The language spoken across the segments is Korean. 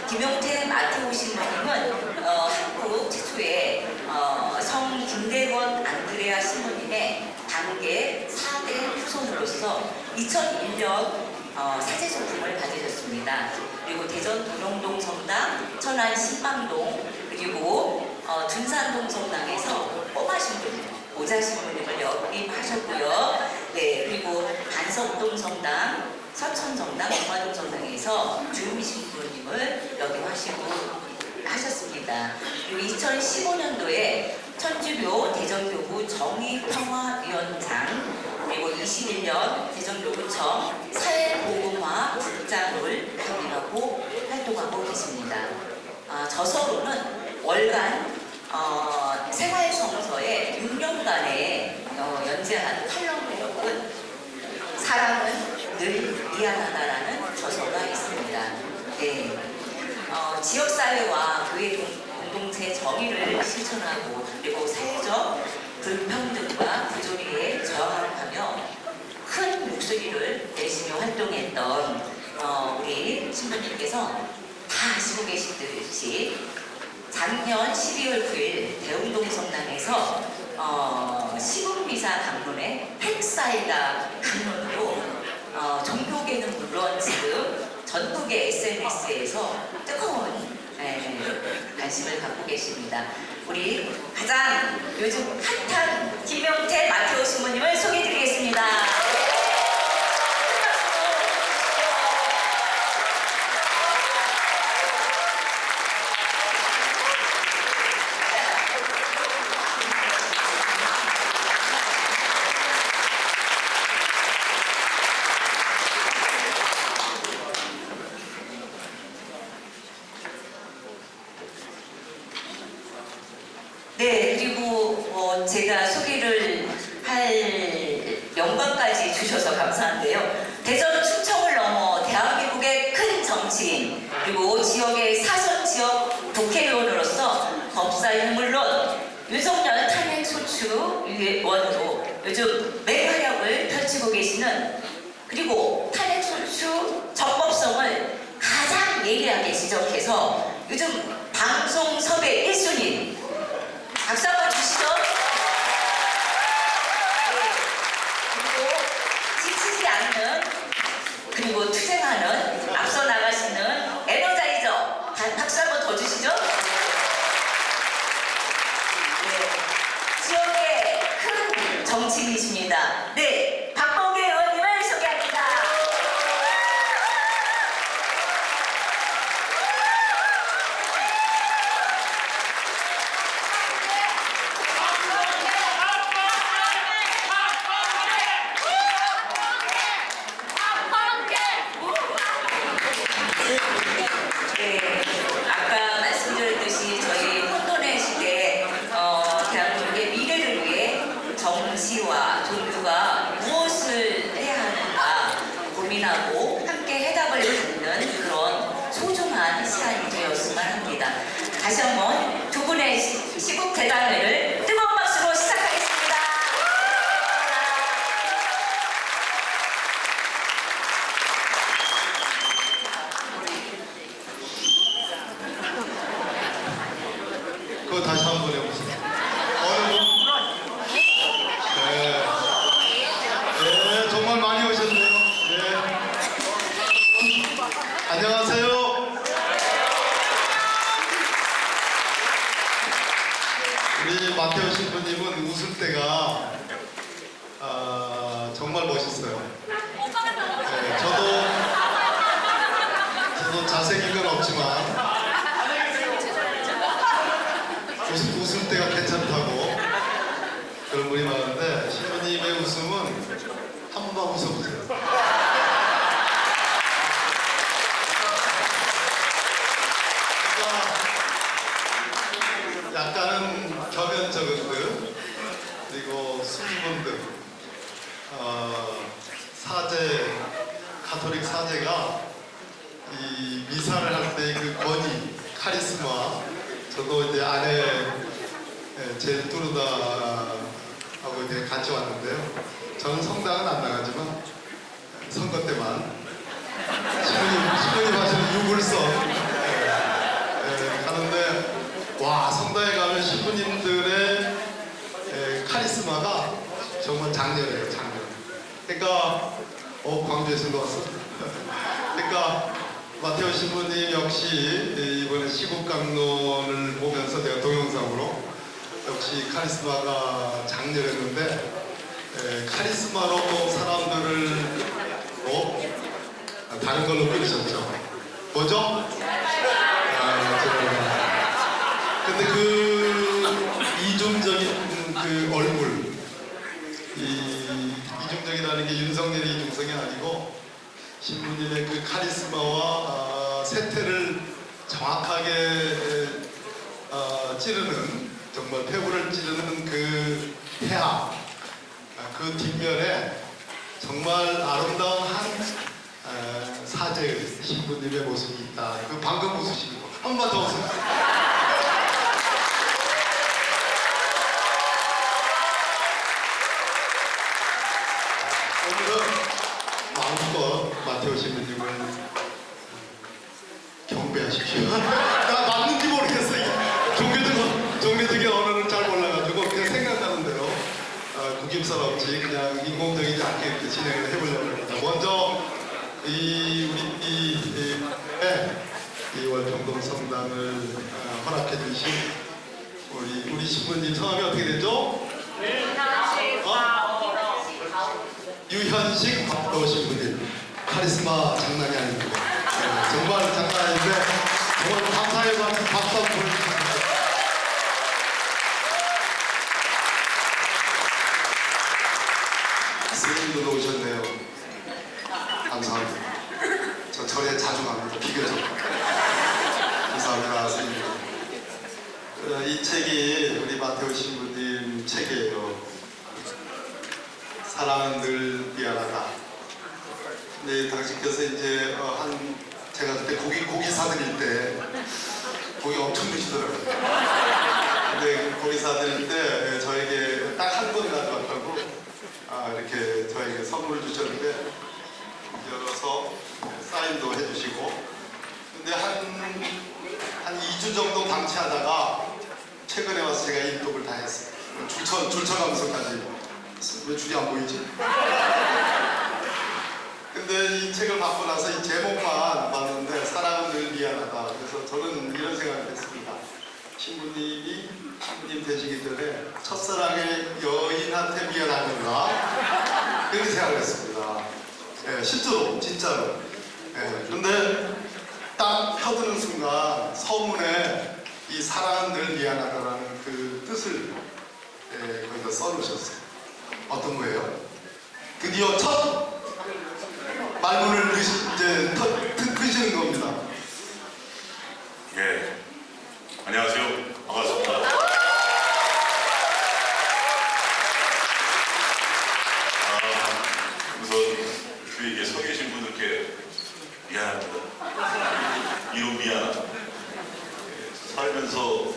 김용태 마테오 신부님은 한국 최초의 성 김대건 안드레아 신부님의 단계 4대 후손으로서 2001년 사제소품을 받으셨습니다. 그리고 대전 도롱동 성당, 천안 신방동, 그리고 둔산동 성당에서 꼬마 신부님, 모자 신부님을 역임하셨고요. 네, 그리고 반석동 성당, 서천성당, 엄마동 성당에서 주미 신부님을 역임하시고 하셨습니다. 그리고 2015년도에 천주교 대전교구 정의평화위원장, 그리고 21년 대전교구청 사회보건화 국장을 겸임하고 활동하고 계십니다. 저서로는 월간 생활정서에 6년간의 연재한 컬럼을 사랑은 늘 미안하다라는 저서가 있습니다. 네. 지역사회와 교회 공동체 정의를 실천하고 그리고 사회적 불평등과 부조리에 저항하며 큰 목소리를 내시며 활동했던 우리 신부님께서 다 아시고 계시듯이 작년 12월 9일 대웅동 성당에서 시국미사 강론의 핵사이다 강론으로 종교계는 물론 지금 전국의 SNS에서 뜨거운 관심을 갖고 계십니다. 우리 가장 요즘 핫한 김용태 마테오 신부님을 소개해드리겠습니다. 네, 그리고 제가 소개를 할 영광까지 주셔서 감사한데요. 대전 충청을 넘어 대한민국의 큰 정치인, 그리고 지역의 사선 지역 국회의원으로서 법사위는 물론 윤석열 탄핵소추위원으로 요즘 맹활약을 펼치고 계시는, 그리고 탄핵소추 적법성을 가장 예리하게 지적해서 요즘 방송 섭외 1순위 박수 한번 주시죠. 네. 그리고 지치지 않는, 그리고 투쟁하는, 앞서 나가시는 에너자이저 박수 한번 더 주시죠. 네. 지역의 큰 정치인이십니다. 네, 박범계 의원님을 소개합니다. 정치와 종교가 무엇을 해야 하는가 고민하고 함께 해답을 찾는 그런 소중한 시간이 되었으면 합니다. 다시 한번 두 분의 시국 대담회를 뜨거운 박수로 시작하겠습니다. 그거 다시 한번 해보세요. 정말 많이 오셨네요. 네. 안녕하세요. 우리 마테오 신부님은 웃을 때가 정말 멋있어요. 네, 저도 잘생긴 건 없지만 웃을 때가 괜찮다고 그런 분이 많은데, 신부님의 웃음은 한 번만 웃어보세요. 약간은 격연적인 듯, 그리고 수줍은 듯, 사제, 가톨릭 사제가 이 미사를 할 때 그 권위, 카리스마, 저도 이제 아내 제일 뚜르다 하고 이제 같이 왔는데요. 저는 성당은 안 나가지만 선거 때만 신부님 하시는 유불선 정말 장렬해요, 장렬. 그러니까 광주에서 왔어. 그러니까 마테오 신부님 역시 이번에 시국 강론을 보면서 내가 동영상으로 역시 카리스마가 장렬했는데 카리스마로 사람들을 다른 걸로 끌으셨죠. 뭐죠? 근데 그 이중적인 그 얼굴, 이중적이라는 게 윤석열이 이중성이 아니고 신부님의 그 카리스마와 세태를 정확하게 찌르는, 정말 폐부를 찌르는 그 태아, 그 뒷면에 정말 아름다운 한 사제 신부님의 모습이 있다. 그 방금 웃으시고 한 번 더 웃으세요. 오늘은 마음껏 마테오 신부님을 경배하십시오. 나 맞는지 모르겠어. 종교적인 언어는 잘 몰라가지고 그냥 생각나는 대로 구김살 없이 그냥 인공적이지 않게 이렇게 진행을 해보려고 합니다. 먼저 우리 월평동 성당을 허락해 주신 우리 신부님 성함이 어떻게 되죠? 유현식 박도 신부님. 카리스마 장난이 아닙니다. 정말 장난 아닌데 정말 감사해서 박수 한번 보내주십니다. 스님들도 오셨네요. 감사합니다. 저 절에 자주 갑니다. 비교적. 감사합니다, 스님. 이 책이 우리 마테오 신부님 책이에요. 사랑은 늘 미안하다. 근데 당신께서 이제 제가 그때 고기 사드릴 때 고기 엄청 드시더라고요. 근데 고기 사드릴 때 저에게 딱 한 번 가져왔다고 이렇게 저에게 선물을 주셨는데 열어서 사인도 해주시고, 근데 한 2주 정도 방치하다가 최근에 와서 제가 입독을 다 했어요. 줄쳐가면서까지. 왜 줄이 안 보이지? 근데 이 책을 받고 나서 이 제목만 봤는데 사랑은 늘 미안하다. 그래서 저는 이런 생각을 했습니다. 신부님 되시기 전에 첫사랑의 여인한테 미안하는가? 그렇게 생각을 했습니다. 실제로, 진짜로. 근데 딱 펴드는 순간 서문에 이 사랑은 늘 미안하다라는 그 뜻을 거기다 써놓으셨어요. 어떤 거예요? 드디어 첫 말문을 트시는 겁니다. 예, 안녕하세요. 반갑습니다. 우선 주위에 서 계신 분들께 미안합니다. 이런 미안하다. 살면서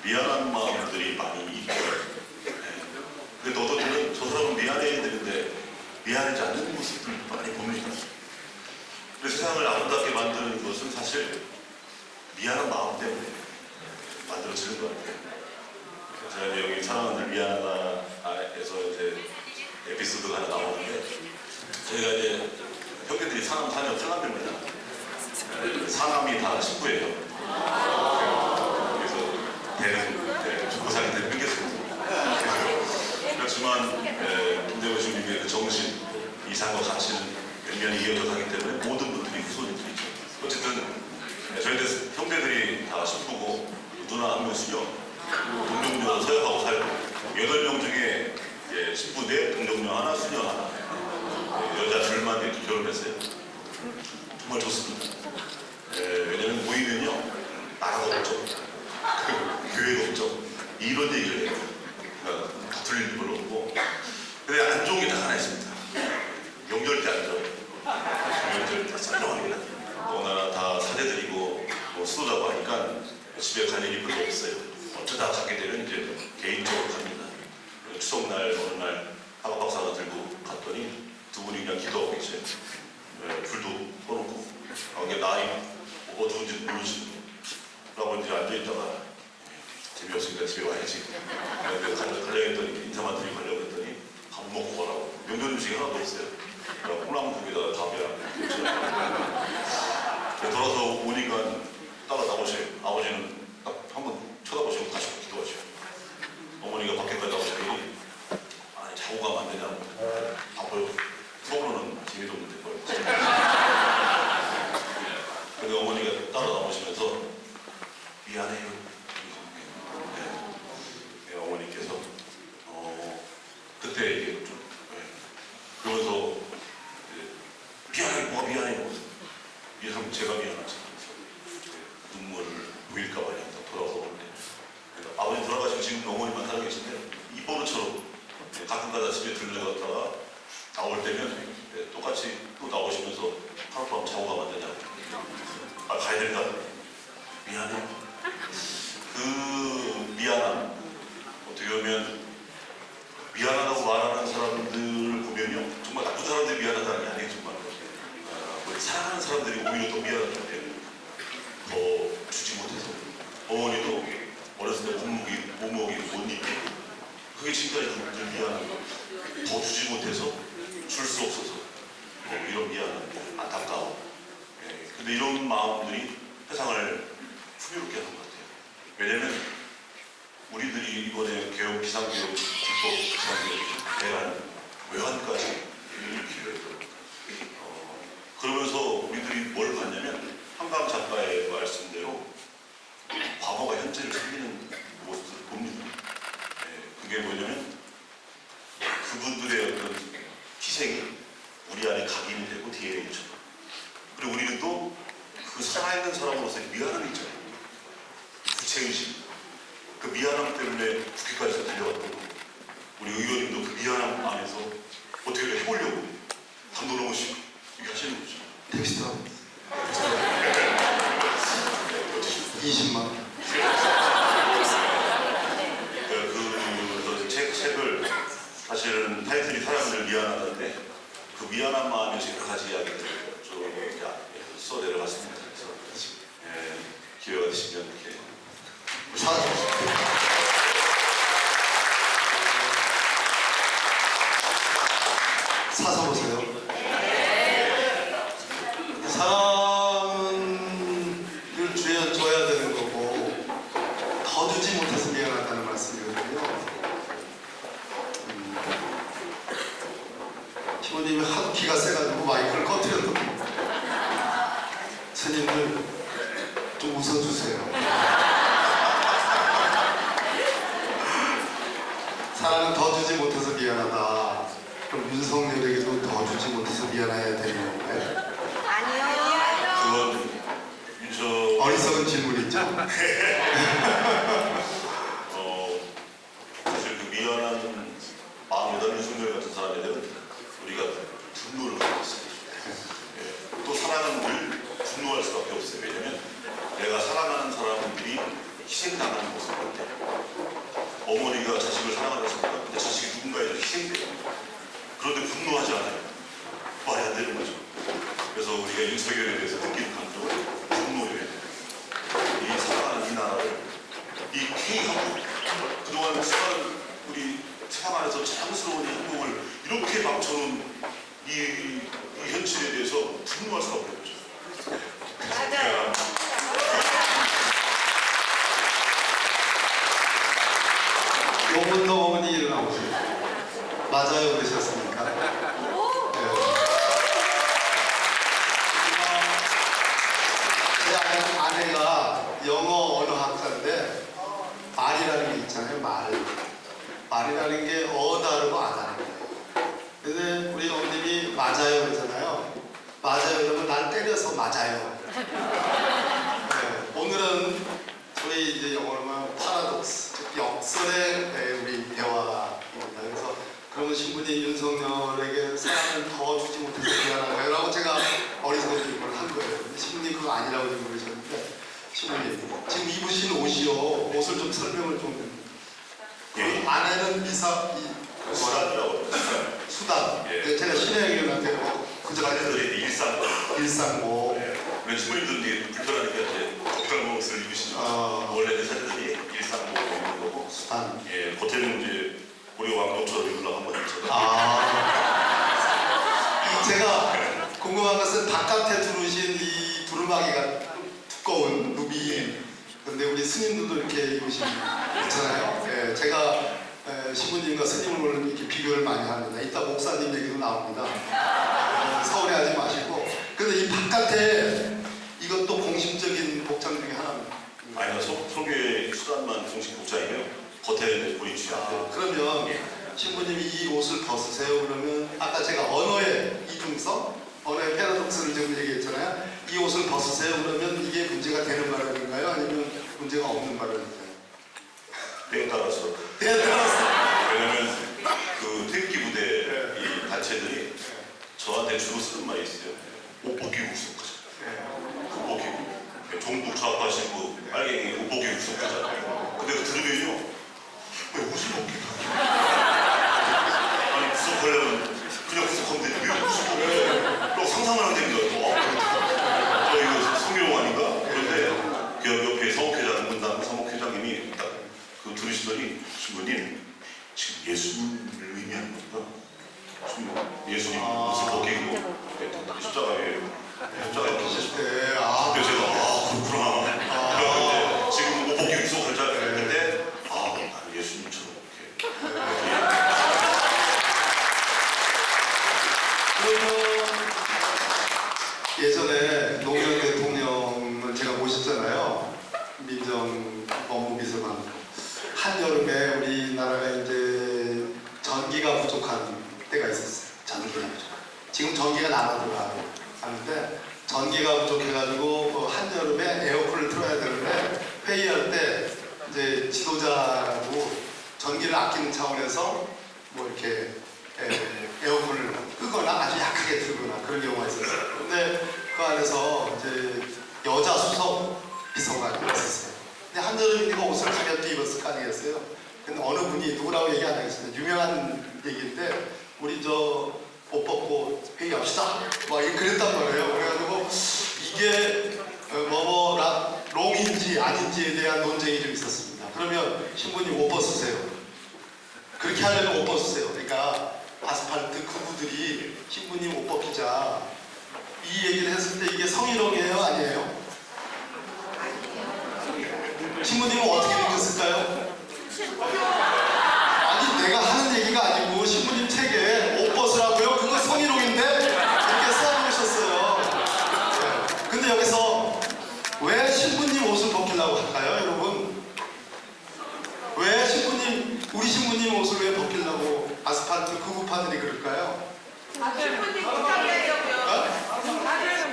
미안한 마음들이 많이 있고, 근데 너도 저 사람은 미안해야 되는데 미안하지 않는 모습들 많이 봅니다. 그래서 세상을 아름답게 만드는 것은 사실 미안한 마음 때문에 만들어지는 것 같아요. 제가 이제 여기 사랑은 늘 미안하다에서 이제 에피소드가 하나 나오는데, 저희가 이제 형제들이 사남, 사녀, 사남입니다. 사남이 다 식구예요. 그래서 대는 죽고 사는 데 뺏겼습니다. 그렇지만 김대호 주님의 그 정신, 이상과 가치는 연면이 이어져 가기 때문에 모든 분들이 후손들이죠. 어쨌든 저희들 형제들이 다 식구고 누나 한 명씩요, 동정녀 서역하고 살고 8명 중에 식구 4, 동정녀 하나, 수녀 하나, 여자 둘만 이렇게 결혼했어요. 정말 좋습니다. 왜냐면 모이면요, 나라가 없죠, 교회가 없죠, 이런 얘기를 해요. 그러니까 들릴 일 별로 없고. 근데 안 좋은 게 딱 하나 있습니다. 명절 때 안 좋아요. 명절 때 썰렁합니다. 워낙 다 사제들이고 수도자고 하니까 집에 갈 일이 별로 없어요. 어쩌다 가게 되면 이제 개인적으로 갑니다. 추석날 어느 날 하박박사가 들고 갔더니 두 분이 그냥 기도하고 계세요. 불도 꺼놓고 이게 나이 어두운지 모르시고 라고 이제 앉아있다가 재미없으니까 집에 와야지. 가려고 했더니, 인사만 드리고 가려고 했더니 먹고 가라고. 명절 음식이 하나도 없어요. 그래서 콩나물국에다가 밥이랑 돌아서 오니까 따라 나오세요. 아버지는 딱 한번 쳐다보시고 다시 기도하세요. 어머니가 밖에까지 나오시더니 아니 자고 가면 안 되냐고. 바빠요. 속으로는 재미도 없는데 뭘. 근데 어머니가 따라 나오시면서 미안해요. 네, 어머니께서 그때 이게 좀 그러면서 미안해 뭐가 미안해요. 이러면 제가 미안하지. 눈물을 보일까봐 그냥 돌아서 오는데 아버지 돌아가시고 지금 어머니만 살고 계신데 이버릇처럼 가끔가다 집에 들려갔다가 나올 때면 똑같이 또 나오시면서 하룻밤 자고 가면 안 되냐고. 아 가야 된다. 미안해. 그 미안함 어떻게 보면 미안하다고 말하는 사람들을 보면요 정말 나쁜 사람들이 미안하다는 게 아니에요. 정말 사랑하는 사람들이 오히려 더 미안한데 더 주지 못해서 어머니도 어렸을 때 몸무게 못 입고 그게 지금까지 늘 미안한 거. 더 주지 못해서 줄 수 없어서 이런 미안함, 안타까움. 근데 이런 마음들이 세상을 풍요롭게 하는 것 같아요. 왜냐면 우리들이 이번에 교육, 비상교육, 불법 비상교육, 대안, 외환까지 일으키려 했거든요. 그러면서 우리들이 뭘 봤냐면 한강 작가의 말씀대로 과거가 현재를 살리는 모습을 봅니다. 그게 뭐냐면 그분들의 어떤 희생이 우리 안에 각인이 되고 DNA처럼. 그리고 우리는 또 그 살아있는 사람으로서의 미안함이 있잖아요. 구체의식. 그 미안함 때문에 국회까지 달려갔던 거고 우리 의원님도 그 미안함 안에서 어떻게 해보려고 담도 넘으시고 이렇게 하시는 거죠. 텍스트 20만. 그 책을 사실은 타이틀이 사람들 미안하다는데 그 미안한 마음에서 여러 가지 이야기들을 좀 써 내려갔습니다. 그래서 기회가 되시면 이렇게 사서 보세요. 사람을 줘야 되는 거고 더 주지 못해서 미안하다는 말씀이거든요. 시모님이 하도 기가 세가지고 마이크를 꺼뜨렸던 스님들 좀 웃어주세요. 사람은 더 주지 못해서 미안하다. 그럼 윤석열에게도 더 주지 못해서 미안해야 되는 건가요? 그건 어리석은 질문이죠? 사실 그 미안한 마음보다는 윤석열 같은 사람들은 우리가 분노를 갖고 있어요. 또 사랑은 늘 분노할 수밖에 없어요. 왜냐면 내가 사랑하는 사람들이 희생당하는 모습을 볼 때 어머니가 자식을 사랑하는 순간 내 자식이 누군가에게 희생돼요. 그런데 분노하지 않아요. 말이 안 되는 거죠. 그래서 우리가 윤석열에 대해서 느끼는 감정은 분노예요. 이 사랑하는 이 나라를 이 K하고 그동안 우리 세상 안에서 자랑스러운 이 행복을 이렇게 망쳐놓은 이 현실에 대해서 분노할 수가 없는 거죠. 맞아요. 요분도 어머니 일어나보세요. 맞아요 그러셨습니까? 제 아내가 영어 언어학자인데 말이라는 게 있잖아요. 말이라는 게 다르고 안 하는 거예요. 근데 우리 어머님이 맞아요 그러잖아요. 맞아요 그러면 날 때려서 맞아요. 오늘은 저희 이제 영어로만 파라독스, 즉 역설의 우리 대화입니다. 그래서 그러면 신부님 윤석열에게 사랑을 더 주지 못해서 미안한가요? 라고 제가 어리석은 질문을 한 거예요. 근데 신부님 그거 아니라고 물으셨는데 신부님 지금 입으신 옷이요. 옷을 좀 설명을 좀. 안에는 수단이라고 수단. 예. 네, 제가 신혜영님한테 그저 사람들이 일상복. 우리 신부님도 이제 불편하니까 이제 적절한 옷을 입으시죠. 원래 그 사진들이 일상복을 입는 거고 수단. 겉에는 이제 고려 왕족처럼 입으려고 한번 입잖아요. 중요한 것은 바깥에 두르신 이 두루마기가 두꺼운 루비. 근데 우리 스님들도 이렇게 입으시잖아요. 예, 제가 신부님과 스님을 이렇게 비교를 많이 합니다. 이따 목사님 얘기도 나옵니다. 서울에 하지 마시고. 근데 이 바깥에 이것도 공식적인 복장 중에 하나입니다. 아니요, 소개 수단만 공식 복장이고요. 호텔에 본인 취향대로. 그러면 신부님이 이 옷을 벗으세요. 그러면 아까 제가 언어의 이중성, 언어의 패러독스를 지금 얘기했잖아요. 이 옷을 벗으세요. 그러면 이게 문제가 되는 발언인가요? 아니면 문제가 없는 발언인가요? 때에 따라서. 때에 따라서. 왜냐면 그 태극기 부대 이 단체들이 저한테 주로 쓰는 말이 있어요. 옷 벗기고 우스워하자. 옷 벗기고. 종북 좌파시고 빨갱이 옷 벗기고 우스워하자. 근데 그 들으면요. 왜 옷을 벗기고 아니 우스워하려면 그냥 우스워하면 되지 왜 우스워해? 또 상상을 하면 되는 거야. 저 이거 성희롱 아닌가? 그런데 그 옆에 사목회장 문단 사목회장님이 딱 그 들으시더니 신부님 지금 예수님을 의미하는 겁니다. 지금 예수님 옷을 벗기고 십자가에 이렇게 하셨어요. 네, 그래서 제가 그렇구나. 그런데 지금 옷 벗기고 익숙하자 했는데 나는 예수님처럼 이렇게. 그러면 예전에 노무현 대통령을 제가 모셨잖아요. 민정 법무비서관. 한여름에 우리나라가 이제 전기가 부족한 때가 있었어요. 전기가 부족. 지금 전기가 나가더라고요. 하는데 전기가 부족해가지고 한여름에 에어컨을 틀어야 되는데 회의할 때 이제 지도자라고 전기를 아끼는 차원에서 뭐 이렇게 에어컨을 끄거나 아주 약하게 틀거나 그런 경우가 있었어요. 근데 그 안에서 이제 여자 수석 비서관이 있었어요. 근데 한여름이니까 옷을 가볍게 입었을 거 아니겠어요? 근데 어느 분이 누구라고 얘기 안 하겠습니다. 유명한 얘기인데 우리 저 옷 벗고 회의합시다. 막 그랬단 말이에요. 그래가지고 이게 롱인지 아닌지에 대한 논쟁이 좀 있었습니다. 그러면 신부님 옷 벗으세요. 그렇게 하려면 옷 벗으세요. 그러니까 아스팔트 그부들이 신부님 옷 벗기자 이 얘기를 했을 때 이게 성희롱이에요? 아니에요? 신부님은 어떻게 느꼈을까요? 아니 내가 하는 얘기가 아니고 신부님 책에 옷 벗으라고요? 그거 성희롱인데? 이렇게 써놓으셨어요. 네. 근데 여기서 왜 신부님 옷을 벗기려고 할까요, 여러분? 왜 우리 신부님 옷을 왜 벗기려고 아스팔트 극우파들이 그럴까요? 신부님 못하게 하려고요.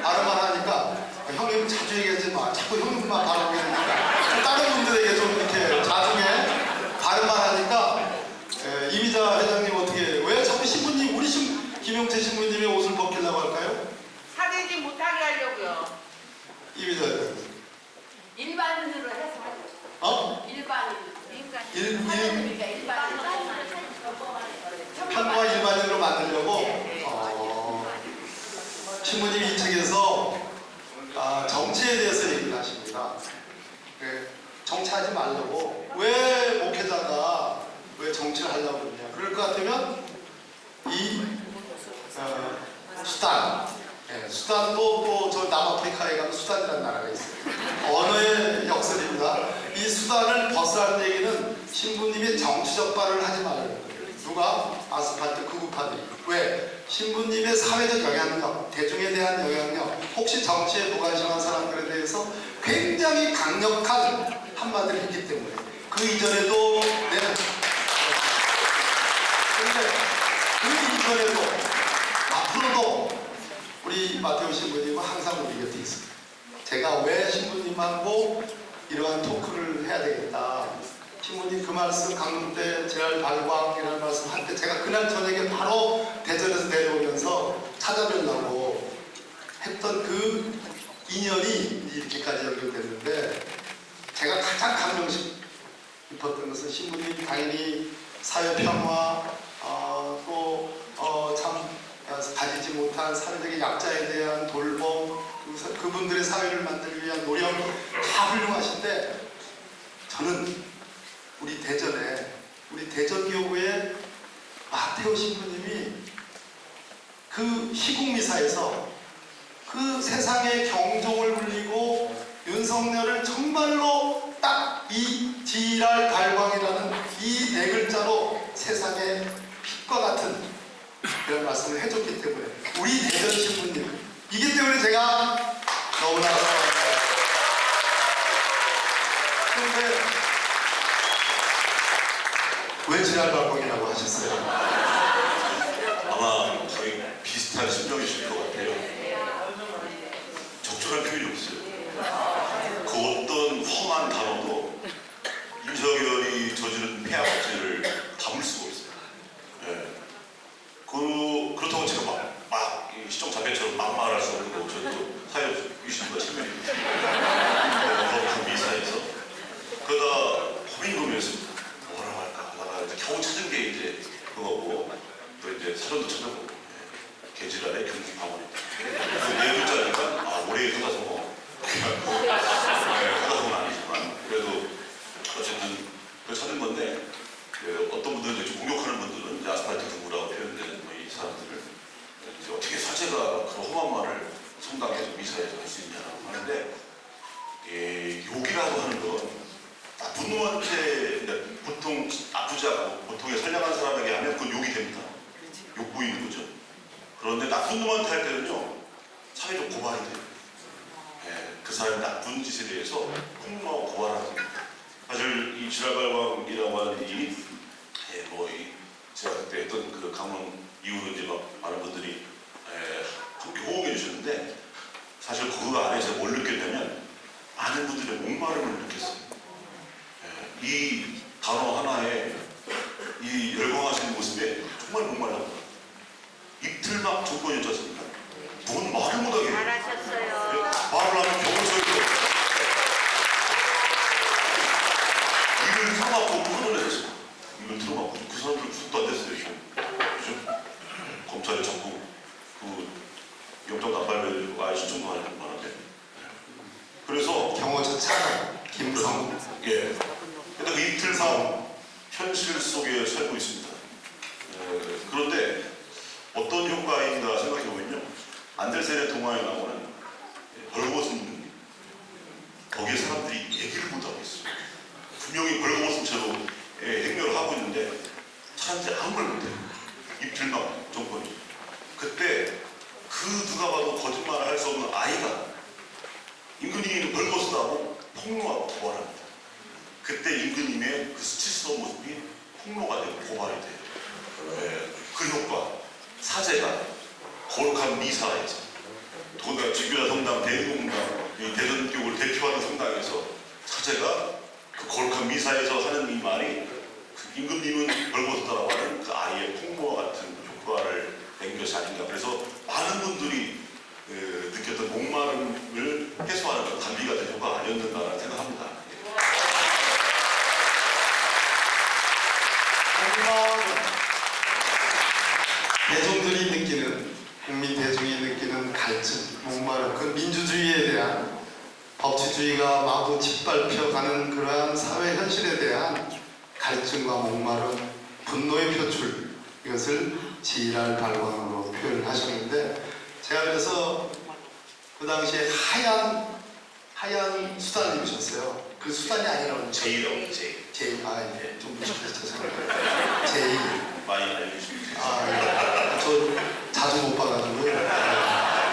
발음만 하니까 형님 자주 얘기하지 마. 자꾸 형님만 발음하니까 다른 분들에게 좀 이렇게 자중해. 발음만 하니까 이미자 회장님 어떻게 왜 자꾸 신부님 우리 김용태 신부님의 옷을 벗기려고 할까요? 사대지 못하게 하려고요. 이미자 회장님. 일반인으로 해서 어? 일반인 그러니까 일반인 편과 일반인으로 만들려고 신부님이 이 책에서 정치에 대해서 얘기를 하십니다. 정치하지 말라고. 왜 목회자가 왜 정치를 하려고 그러냐. 그럴 것 같으면 이 수단, 수단도 또 저 남아프리카에 가면 수단이라는 나라가 있어요. 언어의 역설입니다. 이 수단을 벗으라는 얘기는 신부님이 정치적 발언을 하지 말라는 거예요. 누가? 아스팔트 극우파들이. 왜? 신부님의 사회적 영향력, 대중에 대한 영향력, 혹시 정치에 무관심한 사람들에 대해서 굉장히 강력한 한마디를 했기 때문에 그 이전에도 그런데 그 이전에도 앞으로도 우리 마테오 신부님은 항상 우리 곁에 있습니다. 제가 왜 신부님하고 이러한 토크를 해야 되겠다. 신부님 그 말씀 강릉 때 제랄 발광이라는 말씀 할 때 제가 그날 저녁에 바로 대전에서 내려오면서 찾아뵈려고 했던 그 인연이 이렇게까지 연결됐는데 제가 가장 감명 깊었던 것은 신부님 당연히 사회 평화 참 가지지 못한 사회적인 약자에 대한 돌봄 그분들의 사회를 만들기 위한 노력 다 훌륭하신데 저는 우리 대전교구의 마테오 신부님이 그 희국미사에서 그 세상에 경종을 울리고 윤석열을 정말로 딱 이 지랄 발광이라는 이 네 글자로 세상에 빛과 같은 그런 말씀을 해줬기 때문에 우리 대전 신부님 이기 때문에 제가 너무나 그런데 왜 지랄 발광이라고 하셨어요? 아마 거의 비슷한 심정이실 것 같아요. 적절한 표현이 없어요. 그 어떤 험한 단어도 윤석열이 저지른 폐악질을 담을 수가 없어요. 예. 그렇다고 제가 막 시정 자폐처럼 막말할 수 없는 거 저도 사회적 유신과 체면입니다. 그 미사에서 그러다 고민고민해서 뭐라고 할까 하다가 이제 겨우 찾은 게 이제 그거고 또 이제 사전도 찾아보고 계지랄의 경기 방언이다. 네 글자니까 올해 효다성어 효다성어는 아니지만 그래도 어쨌든 그걸 찾은 건데 어떤 분들은 이제 공격하는 분들은 이제 아스팔트 두부라고 표현되는 이 사람들을 이제 어떻게 사제가 그런 험한 말을 성당에서 미사에서 할 수 있냐라고 하는데 욕이라고 하는 건 나쁜 놈한테 보통 나쁘지 않고 보통의 선량한 사람에게 하면 그건 욕이 됩니다. 욕 보이는 거죠. 그런데 나쁜 놈한테 할 때는요 사회적 고발이 돼요. 그 사람의 나쁜 짓에 대해서 폭로하고 고발하는 겁니다. 사실 이 지랄발광이라고 하는 제가 그때 했던 그 강론 이후로 이제 막 많은 분들이 함께 호응해 주셨는데 사실 그 안에 제가 뭘 느꼈냐면 많은 분들의 목마름을 느꼈어요. 이 단어 하나에 이 열광하시는 모습에 정말 목말랐다. 이틀막 정권이었지 않습니까? 뭔 말을 못하게 해요. 잘하셨어요. 말을 하면 병을 서있고 이를 틀어막고 끊어내셨어. 이를 틀어막고 그 사람들 죽도 안 됐어요. 그죠? 검찰에 자꾸 그 영장 나발을 아예 신청도 안 했던 바람에 그래서 경호처 차장 김성 예. 근데 그 이틀만 현실 속에 살고 있습니다. 그런데 어떤 효과인가 생각해보면요. 안델센의 동화에 나오는 벌거벗은 님. 거기에 사람들이 얘기를 못하고 있어요. 분명히 벌거벗은 채로 행렬을 하고 있는데 사람들이 아무 말 못해요. 이틀막 정권이. 그때 그 누가 봐도 거짓말을 할 수 없는 아이가 임금님이 벌거벗다고 폭로하고 고발합니다. 그때 임금님의 그 수치스러운 모습이 폭로가 되고 고발이 돼요. 그 효과, 사제가 거룩한 미사에서 도가 지교자 성당, 대흥공당, 이 대전교를 대표하는 성당에서 사제가 그 거룩한 미사에서 하는 이 말이 그 임금님은 벌거벗다라고 하는 그 아이의 폭로와 같은 효과를 낸 것이 아닌가. 그래서 많은 분들이 느꼈던 목마름을 해소하는 단비가 된 효과가 아니었는가라는 생각합니다. 대중들이 느끼는 국민 대중이 느끼는 갈증, 목마름, 그 민주주의에 대한 법치주의가 마구 짓밟혀가는 그러한 사회 현실에 대한 갈증과 목마름, 분노의 표출 이것을 지랄 발광으로 표현을 하셨는데 제가 그래서 그 당시에 하얀 수단을 입으셨어요. 그 수단이 아니라고 제이라고 제이 좀 무식해서 제이 많이 알려주십니다. 저 자주 못 봐가지고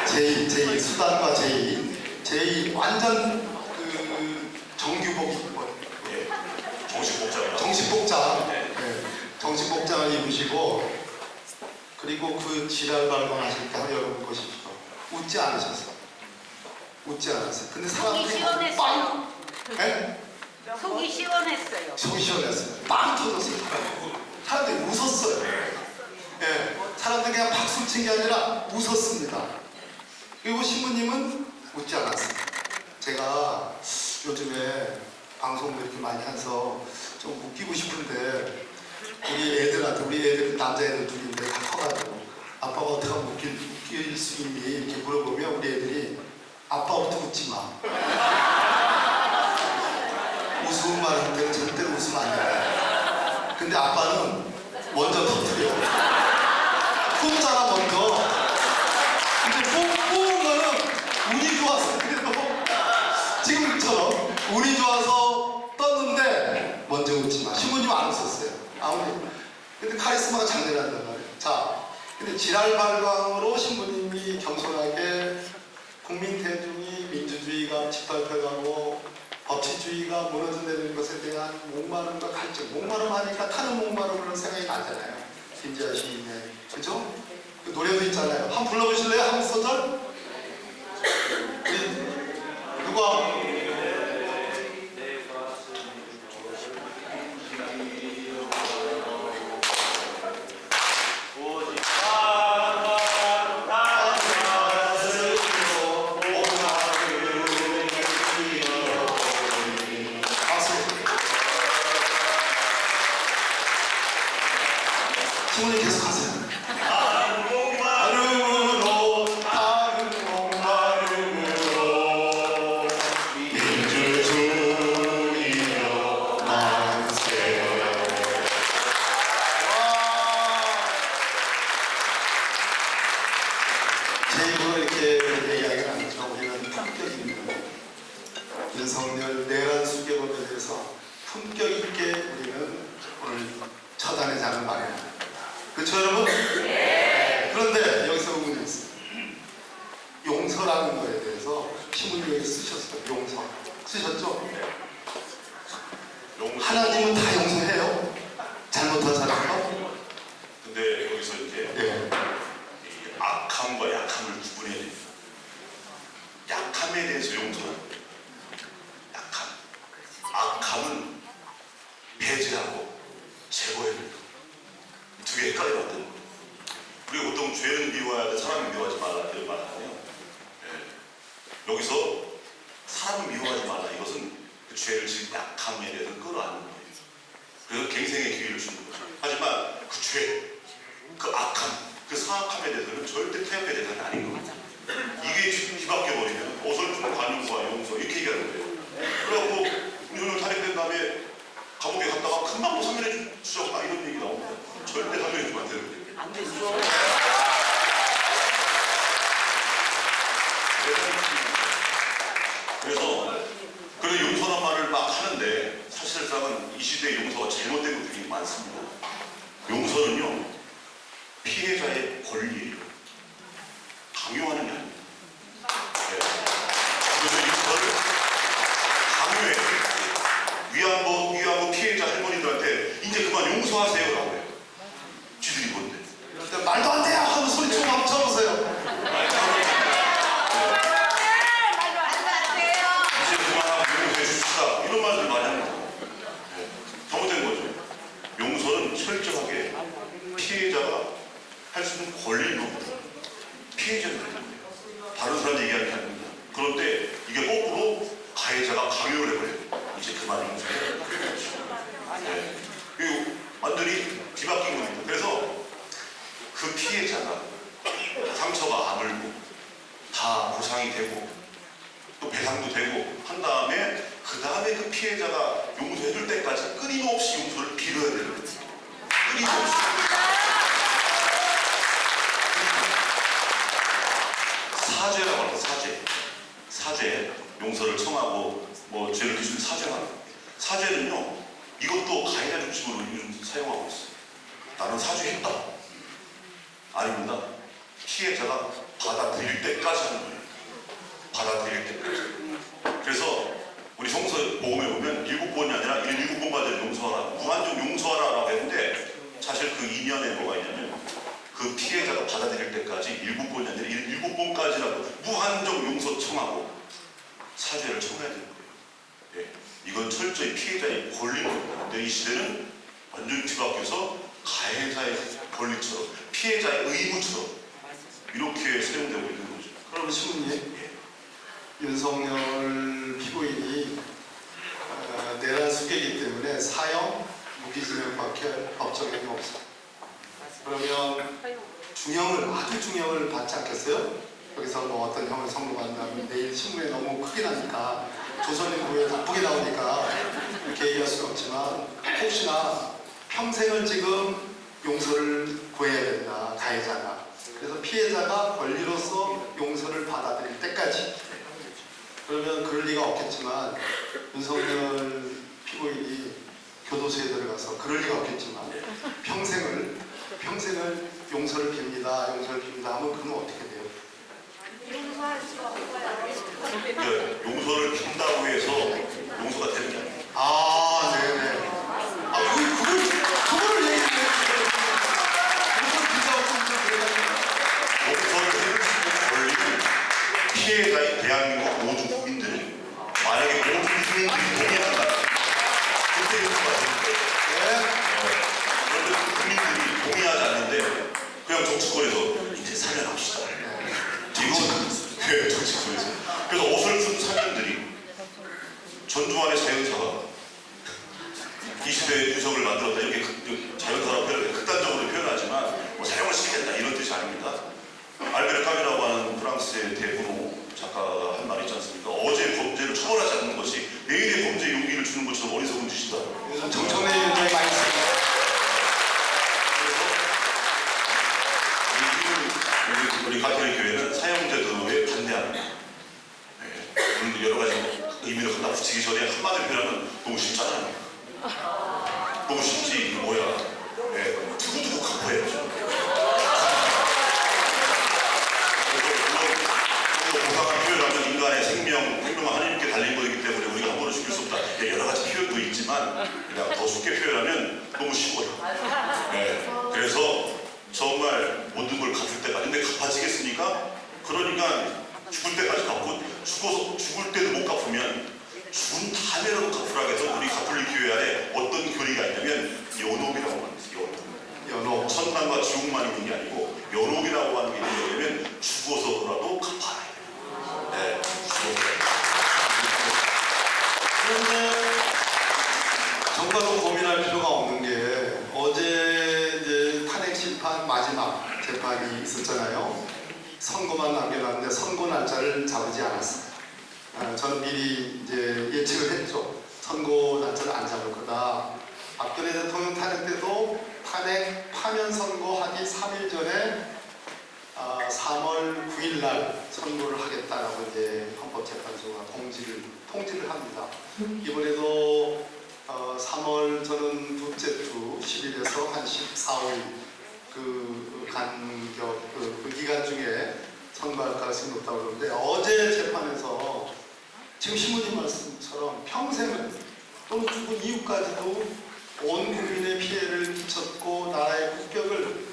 제이 수단과 제이 완전 그 정규복 입고 정식복장 정식복장을 입으시고 그리고 그 지랄 발광하실 때 여러분 보십시오. 웃지 않으셨어요. 웃지 않았어요. 근데 속이 사람들이 시원했어요. 네? 속이 시원했어요. 속이 시원했어요. 빵 터졌어요. 사람들이 웃었어요. 예, 사람들이 그냥 박수를 친 게 아니라 웃었습니다. 그리고 신부님은 웃지 않았어요. 제가 요즘에 방송도 이렇게 많이 해서 좀 웃기고 싶은데 우리 애들 남자애들 둘인데 다 커가지고 아빠가 어떻게 하면 웃길 수 있니? 이렇게 물어보면 우리 애들이 아빠부터 웃지 마. 웃음 말할 때는 절대로 웃으면 안 돼. 근데 아빠는 먼저 터뜨려. 뿜잖아 먼저. 근데 뿜은 거는 지금처럼 운이 좋아서 떴는데 먼저 웃지 마. 신부님 안 웃었어요. 아무리. 근데 카리스마가 장렬한단 말이에요. 자, 근데 지랄발광으로 신부님이 겸손하게 국민 대중이 민주주의가 짓밟혀가고 법치주의가 무너져내는 것에 대한 목마름과 갈증, 목마름하니까 타는 목마름으로 생각이 나잖아요. 김지아 시인의, 그죠? 그 노래도 있잖아요. 한번 불러보실래요? 한 소절? 우리 누가? 신부님 계속하세요. 마름으로 다른 목마름으로 민주주의여 만세. 제 입으로 이렇게 얘기하기는 않죠. 우리는 품격입니다. 윤석열 내란 수개법에 대해서 품격 있게 우리는 오늘 처단의 장을 마련합니다. 그렇죠 여러분? 네. 그런데 여기서 의문이 있어요. 용서라는 거에 대해서 신부님이 쓰셨어요. 용서. 쓰셨죠? 용서. 하나님은 다 용서해요. 잘못한 사람도. 근데 여기서 이제 네. 이 악함과 약함을 구분해야 됩니다. 약함에 대해서 용서하는 거예요. 약함. 악함은 배제하고 제거해야 됩니다. 두 개 헷갈리면 안 되는 거예요. 우리가 보통 죄는 미워해야 돼, 사람은 미워하지 말라 이런 말 하잖아요. 여기서 사람을 미워하지 말라 이것은 그 죄를 지은 약함에 대해서 끌어안는 거예요. 그래서 갱생의 기회를 주는 거죠. 하지만 그 죄, 그 악함, 그 사악함에 대해서는 절대 태양의 대상이 아닌 겁니다. 이게 뒤바뀌어 버리면 어설픈 관용과 용서 이렇게 얘기하는 거예요. 그래갖고 윤석열 탄핵된 다음에 감옥에 갔다가 금방 또 사면해 주셨다 이런 얘기 나옵니다. 절대 사면해 주면 안 되는 거예요. 안 되죠. 그래서 그런 용서란 말을 막 하는데 사실상은 이 시대의 용서가 잘못된 것들이 많습니다. 용서는요 피해자의 권리예요. 강요하는 게 아닙니다. 네. 그래서 용서를 강요해요. 위안부 피해자 할머니들한테 이제 그만 용서하세요라고 해요. 쥐들이 뭔데? 이럴 때 말도 안 돼요 하고 소리 좀 한번 쳐보세요. 이제 그만하고 용서해 줍시다. 이런 말들 많이 합니다. 네. 잘못된 거죠. 용서는 철저하게 피해자가 할 수 있는 권리인 겁니다. 피해자는 되는 거예요. 다른 사람 얘기하는 게 아닙니다. 그런데 이게 거꾸로 가해자가 강요를 해버려요. 이제 그만 용서해. 네. 그리고 완전히 뒤바뀐 겁니다. 그래서 그 피해자가 상처가 아물고 다 보상이 되고 또 배상도 되고 한 다음에 그 다음에 그 피해자가 용서해줄 때까지 끊임없이 용서를 빌어야 되는 거예요. 끊임없이. 사죄라고 합니다. 사죄. 용서를 청하고 뭐 죄를 기준 사죄하는. 사죄는요 이것도 가해자 중심으로 요즘 사용하고 있어요. 나는 사죄했다. 아닙니다. 피해자가 받아들일 때까지 하는 거예요. 받아들일 때까지. 그래서 우리 성서 복음에 보면 7번이 아니라 7번까지 용서하라. 무한정 용서하라라고 했는데 사실 그 이면에 뭐가 있냐면 그 피해자가 받아들일 때까지 7번이 아니라 7번까지라도 무한정 용서 청하고 사죄를 청해야 되는 거예요. 예. 이건 철저히 피해자의 권리인 겁니다. 근데 이 시대는 완전히 뒤바뀌어서 가해자의 권리처럼 피해자의 의무처럼 이렇게 사용되고 있는 거죠. 그럼 신부님, 윤석열 피고인이 내란 수개이기 때문에 사형 무기징역밖에 법적용이 없어요. 그러면 중형을 아주 중형을 받지 않겠어요? 여기서 뭐 어떤 형을 선고받는다면 내일 신문에 너무 크게 나니까 조선일보에 나쁘게 나오니까 이렇게 얘기할 수는 없지만 혹시나 평생을 지금 용서를 구해야 된다 가해자가. 그래서 피해자가 권리로서 용서를 받아들일 때까지 그러면 그럴 리가 없겠지만 윤석열 피고인이 교도소에 들어가서 그럴 리가 없겠지만 평생을 용서를 빕니다. 용서를 빕니다 하면 그건 어떻게 돼요? 그러니까 용서를 빈다고 해서 용서가 되는 게 아니에요. 아, 네네. 아, 그걸 얘기해. 용서를 빈다고 용서를 해줄 수 있는 권리는 피해자인 대한민국 모든 국민들이 만약에 모든 국민들이 동의한다. 그때 용서가 되는 거예요. 그런데 국민들이 동의하지 않는데 그냥 정치권에서 이제 살려납시다. 이거 정치권에서. 그래서 어설픈 사람들이 전두환의 자연사가 이 시대에 유석을 만들었다 이렇게 자연사라고 표현해 극단적으로 표현하지만 뭐 사용을 시키겠다 이런 뜻이 아닙니다. 알베르 까뮈라고 하는 프랑스의 대문호 작가가 한 말이 있지 않습니까? 어제 범죄를 처벌하지 않는 것이 내일의 범죄에 용기를 주는 것처럼 어리석은 짓이다. 요즘 정청래 위원장이 많이 씁니다. 그래서 우리 가톨릭 교회는 사형제도에 반대합니다. 네. 여러 가지 의미를 갖다 붙이기 전에 한마디로 표현하면 너무 쉽잖아요. 너무 쉽지 이게 뭐야? 네. 두고두고 갚아야죠. 그래서 보상한 표현하면 인간의 생명은 하나님께 달린 것이기 때문에 우리가 한 번은 죽일 수 없다. 네, 여러 가지 표현도 있지만 그냥 더 쉽게 표현하면 너무 쉬워요. 네. 그래서 정말 모든 걸 갚을 때까지 근데 갚아지겠습니까? 그러니까 죽을 때까지 갚고 죽을 때도 못 갚으면 죽은 다음에라도 갚으라 해서 우리 가톨릭 교회 안에 어떤 교리가 있냐면 연옥이라고 하는 게 있어요. 연옥. 천당과 지옥만 있는 게 아니고 연옥이라고 하는 게 있는 거냐면 죽어서라도 갚아라. 네, 그런데 정말로 고민할 필요가 없는 게 어제 이제 탄핵 심판 마지막 재판이 있었잖아요. 선고만 남겨놨는데 선고 날짜를 잡지 않았어요. 저는 미리 이제 예측을 했죠. 선고 날짜를 안 잡을 거다. 박근혜 대통령 탄핵 때도 탄핵 파면 선고하기 3일 전에 3월 9일 날 선고를 하겠다라고 이제 헌법재판소가 통지를 합니다. 이번에도 3월 저는 둘째 주 10일에서 한 14일 그 간격 그 기간 중에 선고할 가능성이 높다고 그러는데 어제 재판에서 지금 신부님 말씀처럼 평생을 또는 죽은 이후까지도 온 국민의 피해를 끼쳤고 나라의 국격을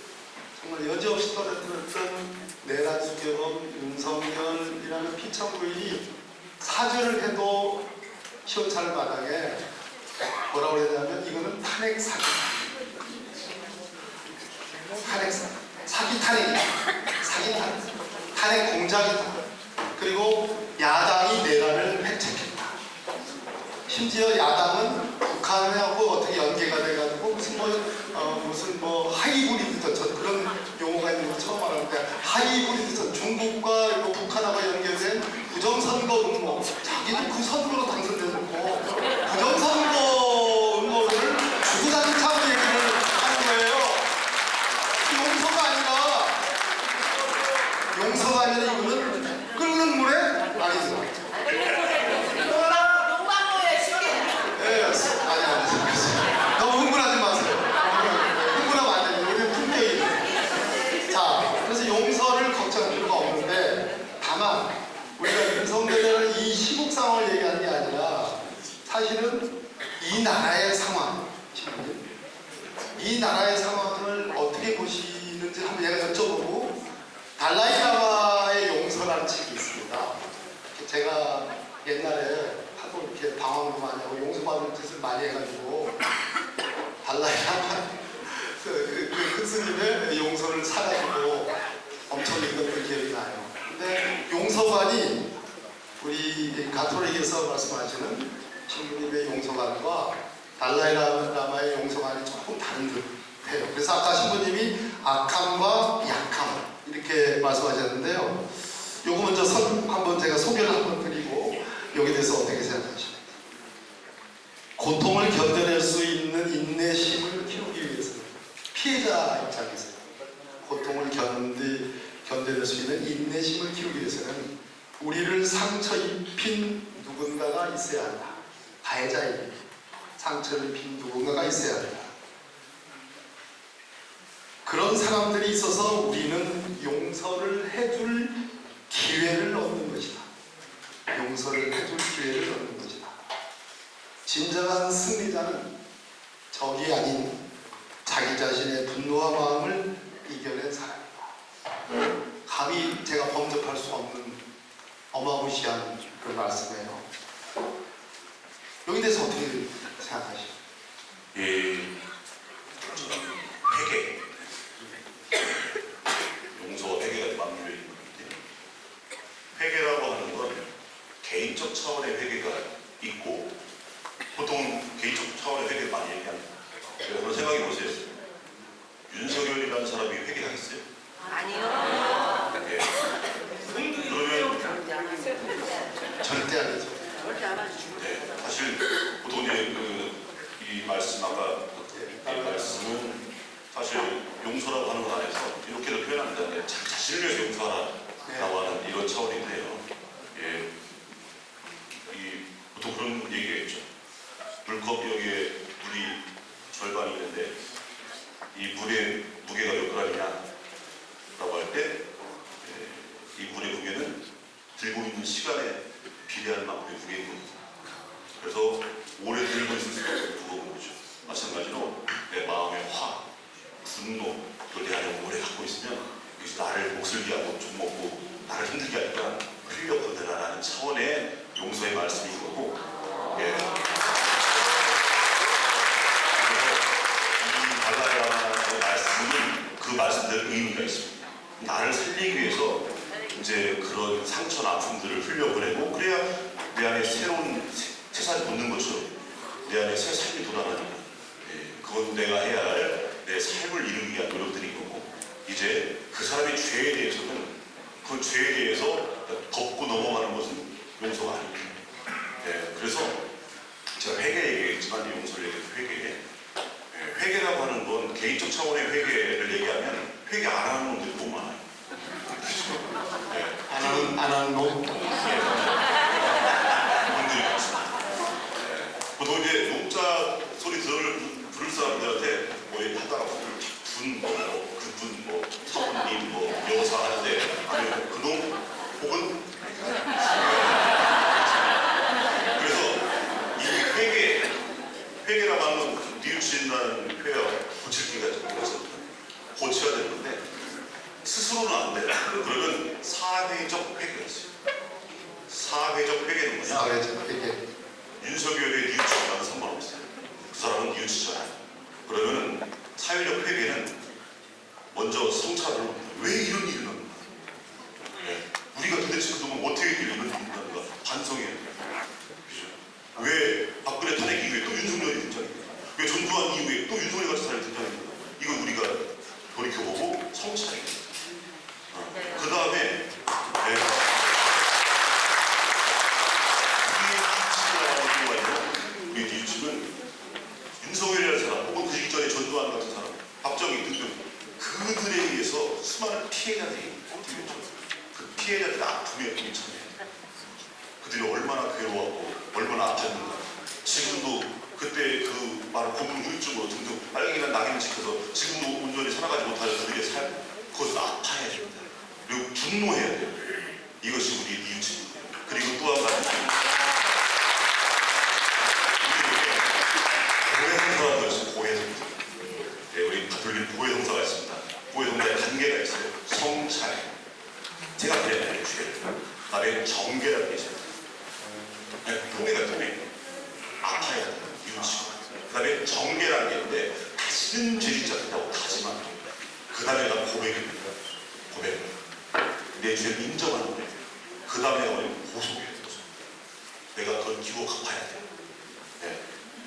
정말 여지없이 떨어뜨렸던 내란 수개범 윤석열이라는 피청구인이 사죄를 해도 시원찮을 마당에 뭐라고 그랬냐면 이거는 탄핵 사기. 사기 탄핵이다. 사기 탄핵 공작이다. 그리고 야당이 내란을 획책했다. 심지어 야당은 북한하고 어떻게 연계가 돼가지고 무슨 하이브리드 전 그런 용어가 있는 거 처음 알았는데 하이브리드 전 중국과 북한하고 연계된 부정선거 음모 자기도 그 선거로 당선되었고 부정선거 음모를 주구장창 얘기를 하는 거예요. 용서가 아니라 이거는 끓는 물에 아니죠. 농광로에 쉽게. 예, 아니. 너무 흥분하지 마세요. 흥분하면 안 돼요. 우리는 품격이. 자, 그래서 용서를 걱정할 필요가 없는데 다만 우리가 윤석열이라는 이 시국 상황을 얘기하는 게 아니라 사실은 이 나라의 상황, 이 나라의 상황을 어떻게 보시는지 한번 제가 여쭤보고 달라이라마의 용서라는 책이 있습니다. 제가 옛날에 하도 이렇게 방황도 많이 하고 용서받을 짓을 많이 해가지고 달라이라마 그 스님의 용서를 사가지고 엄청 읽었던 기억이 나요. 근데 용서관이 우리 가톨릭에서 말씀하시는 신부님의 용서관과 달라이라마의 용서관이 조금 다른 듯해요. 그래서 아까 신부님이 악함과 약함 이렇게 말씀하셨는데요. 요거 먼저 한번 제가 소개를 한번 드리고 여기에 대해서 어떻게 생각하십니까? 고통을 견뎌낼 수 있는 인내심을 키우기 위해서는 피해자 입장에서 고통을 견뎌낼 수 있는 인내심을 키우기 위해서는 우리를 상처 입힌 누군가가 있어야 한다. 가해자에게 상처를 입힌 누군가가 있어야 한다. 그런 사람들이 있어서 우리는 용서를 해줄 기회를 얻는 것이다. 용서를 해줄 기회를 얻는 것이다. 진정한 승리자는 적이 아닌 자기 자신의 분노와 마음을 이겨낸 사람이다. 감히 제가 범접할 수 없는 어마무시한 그런 말씀이에요. 여기 대해서 어떻게 생각하시죠? 예, 저는 회개, 용서와 회개가 맞물려 있는 건데, 회개라고 하는 건 개인적 차원의 회개가 있고, 보통 개인적 차원의 회개를 많이 얘기합니다. 여러분 생각해 보세요. 윤석열이라는 사람이 회개하겠어요? 아니요. 예. 그러면 절대 아니죠. 네, 사실 보통 이제 이 말씀 아까 이 말씀은 사실 용서라고 하는 것 안에서 이렇게도 표현합니다. 자신을 위해서 용서하라고 하는 이런 차원인데요. 예, 보통 그런 얘기가 있죠. 물컵 여기에 물이 절반이 있는데 이 물의 무게가 몇 g이냐라고 할 때 이 물의 무게는 들고 있는 시간에 비례하는 만큼의 무게인 겁니다. 그래서 오래 들고 있을 수가 무거운 거죠. 마찬가지로 내 마음의 화, 분노, 이걸 내 안에 오래 갖고 있으면 여기서 나를 목슬게 하고 좀 먹고 나를 힘들게 하니까 흘려보내라라는 차원의 용서의 말씀인 거고, 예. 그래서 이 발라야라는 말씀은 그 말씀대로 의미가 있습니다. 나를 살리기 위해서 이제 그런 상처나 아픔들을 흘려보내고, 그래야 내 안에 새로운 새살이 돋는 것처럼 내 안에 새 삶이 돋아나는, 예, 그건 내가 해야 할 내 삶을 이루기 위한 노력들인 거고, 이제 그 사람의 죄에 대해서는 그 죄에 대해서 덮고 넘어가는 것은 용서가 아닙니다. 예, 그래서 제가 회개 얘기했지만 용서를 얘기해서 회개라고 하는 건 개인적 차원의 회개를 얘기하면 회개 안 하는 놈들이 너무 많아요. 네. 안 하는 놈? 분들이 많습니다. 보통 이제 용자 소리 들을 사람들한테 뭐 하다가 그분, 사모님, 여사 하는데, 아니면 그놈 혹은 그래서 이 회개라고 하는 건 뉘우친다는 표현, 고칠 기가 있어서 고쳐야 되는 건데 스스로는 안 돼요. 그러면 사회적 회개가 있어요. 사회적 회개는 뭐냐? 사회적 회개. 윤석열의 뉘우치고 나는 상관없어요. 그 사람은 뉘우치잖아요. 그러면 사회적 회개는 먼저 성찰을 합니다. 왜 이런 일이 났는가? 네. 우리가 도대체 그동안 어떻게 이런 일이 났는가? 반성해야 돼요. 그죠? 왜 박근혜 탄핵 이후에 또 윤석열이 등장했는가? 왜 전두환 이후에 또 윤석열 같은 사람이 등장했는가? 이걸 우리가 돌이켜보고 성찰해야 돼요. 그 다음에 우리의 뉘우침은 윤석열이라는 사람 혹은 그 직전에 전두환 같은 사람, 박정희 등등 그들에 의해서 수많은 피해자들이 되겠죠. 그 피해자들의 아픔에 동참해야 돼요. 그들이 얼마나 괴로웠고 얼마나 아팠는가. 지금도 그때 그 말을 고문 후유증으로 등등 빨갱이나 낙인을 지켜서 지금도 온전히 살아가지 못하는 그들의 삶, 그것을 아파해야 됩니다. 그리고 분노해야 돼요. 이것이 우리의 뉘우침입니다. 그리고 또 한 가지 고해성사가 고해성사. 네, 우리 가톨릭 고해성사가 있습니다. 고해성사의 단계가 있어요. 성찰. 제가 그랬나요, 주제를. 그다음에 정계라는 게 있어요. 통계가 통해. 아파야 돼요. 뉘우치고. 그다음에 정계라는 게 있는데 다시는 죄짓지 않겠다고 다짐하는 겁니다. 그 다음에가 고백입니다. 고백. 내 죄를 인정하는 거예요. 그 다음에 뭐냐면 고소해요. 고소. 내가 그건 기록 갚아야 돼요. 네.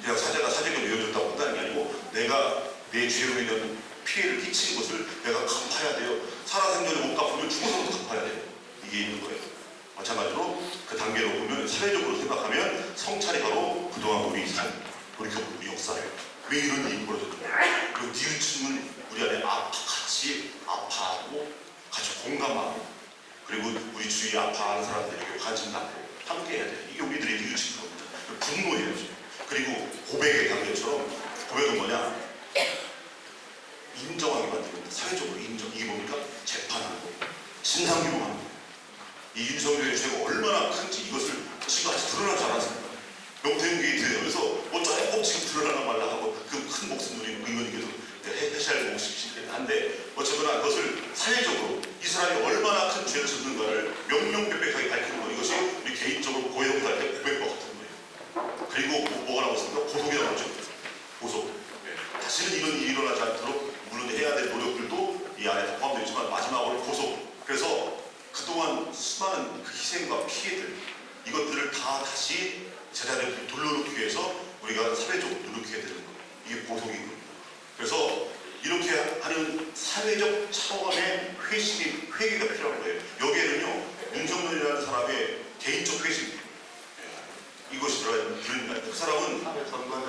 그냥 사제가 사제가 이어졌다고 한다는 게 아니고 내가 내 죄로 인한 피해를 끼친 것을 내가 갚아야 돼요. 살아생전에 못 갚으면 죽어서부터 갚아야 돼요. 이게 있는 거예요. 마찬가지로 그 단계로 보면 사회적으로 생각하면 성찰이 바로 그동안 우리 삶, 돌이켜보는 우리 역사예요. 왜 이런 일이 벌어졌냐. 그리고 뉘우침은 우리 안에 같이 아파하고 같이 공감하고 그리고 우리 주위에 아파하는 사람들에게 관심 갖고 함께 해야 돼. 이게 우리들의 이유식이거든요. 분노해야죠. 그리고 고백의 단계처럼 고백은 뭐냐? 인정하게 만듭니다. 사회적으로 인정. 이게 뭡니까? 재판하고 진상규명하는 거예요. 이 윤석열의 죄가 얼마나 큰지 이것을 지금 아직 드러나지 않았습니다. 명태균 게이트에 그래서 뭐 조금 지금 드러나나 말라 하고 그 큰 목숨 누리는 의원님께서 해시할 목숨이시긴 한데 어쨌거나 그것을 사회적으로 이 사람이 얼마나 큰 죄를 짓는가를 명명백백하게 밝히는 거 이것이 우리 개인적으로 고해동사할 때 고백과 같은 거예요. 그리고 뭐가 나왔습니까? 고속이 나오죠. 고속. 네. 다시는 이런 일이 일어나지 않도록 물론 해야 될 노력들도 이 안에 다 포함되어 있지만 마지막으로 고속. 그래서 그동안 수많은 그 희생과 피해들 이것들을 다 다시 제자리에 돌려놓기 위해서 우리가 사회적으로 노력해야 되는 거예요. 이게 고속인 겁니다. 그래서 이렇게 하는 사회적 차원의 회개가 필요한 거예요. 여기에는요 윤석열이라는 사람의 개인적 회식 이것이 들어있는 그 사람은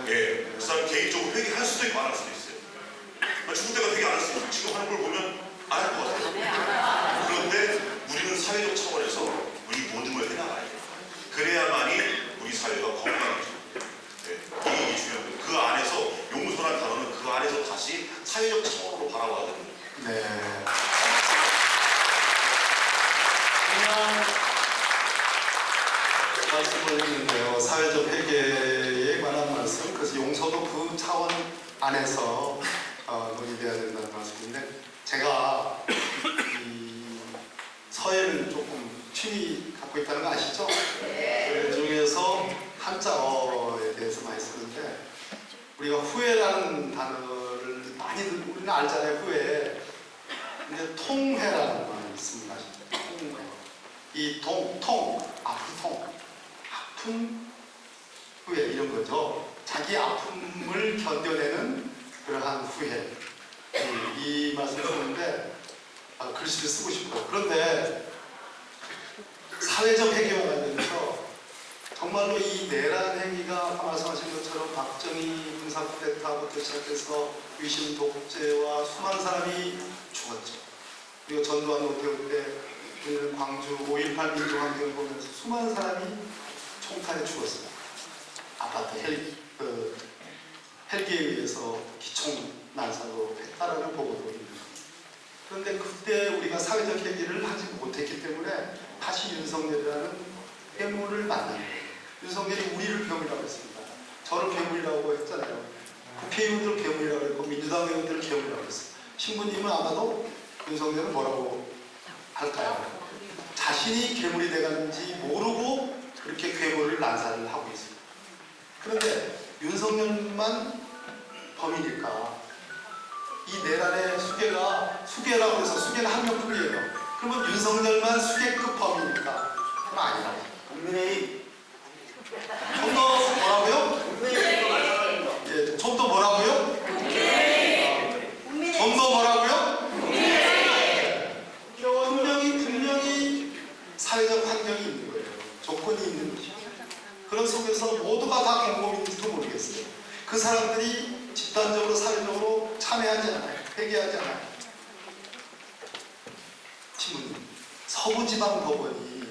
그 사람 개인적으로 회개할 수도 있고 안 할 수도 있어요. 죽을 때가 회개 안 할 수도 있어요. 지금 하는 걸 보면 안 할 것 같아요. 그런데 우리는 사회적 차원에서 우리 모든 걸 해나가야 돼요. 그래야만이 우리 사회가 건강해져요. 이게 중요한 거예요. 그 안에서 용서라는 단어는 그 안에서 다시 사회적 차원으로 바라봐야 됩니다. 네. 말씀을 했는데요. 사회적 회개에 관한 말씀, 그래서 용서도 그 차원 안에서 논의돼야 된다는 말씀인데 제가 이 서예를 조금 취미 갖고 있다는 거 아시죠? 그 중에서 한자어에 대해서 많이 쓰는데 우리가 후회라는 단어를 많이 우리는 알잖아요. 후회. 근데 통회라는 말을 있습니다. 통회. 이 아픈 후회 이런 거죠. 자기 아픔을 견뎌내는 그러한 후회. 이 말씀을 쓰는데 글씨를 쓰고 싶어요. 그런데 사회적 회개와 관련해서 정말로 이 내란 행위가 아까 말씀하신 것처럼 박정희 군사 쿠데타부터 시작해서 위신 독재와 수많은 사람이 죽었죠. 그리고 전두환 노태우 때 광주 5.18 민주항쟁을 보면서 수많은 사람이 총탄에 죽었습니다. 아파트 헬기에 의해서 기총 난사로 했다라는 보고도 있습니다. 그런데 그때 우리가 사회적 회개를 하지 못했기 때문에 다시 윤석열이라는 괴물을 만난 거예요. 윤석열이 우리를 괴물이라고 했습니다. 저를 괴물이라고 했잖아요. 국회의원들을 괴물이라고 했고 민주당 의원들을 괴물이라고 했어요. 신부님은 아마도 윤석열은 뭐라고 할까요? 자신이 괴물이 돼가는지 모르고 그렇게 괴물을 난사를 하고 있습니다. 그런데 윤석열만 범인일까? 이 내란의 수괴라고 해서 수괴는 한 명뿐이에요. 그러면 윤석열만 수괴급 범인일까? 그건 아니라고. 국민의힘. 좀 더 뭐라고요? 예, 좀 더 뭐라고요? 좀 더 뭐라고요? 분명히 사회적 환경이 있는 거예요. 조건이 있는 거죠. 그런 속에서 모두가 다 공범인지도 모르겠어요. 그 사람들이 집단적으로 사회적으로 참여하지 않아요. 회개하지 않아요. 신부님, 서부지방법원이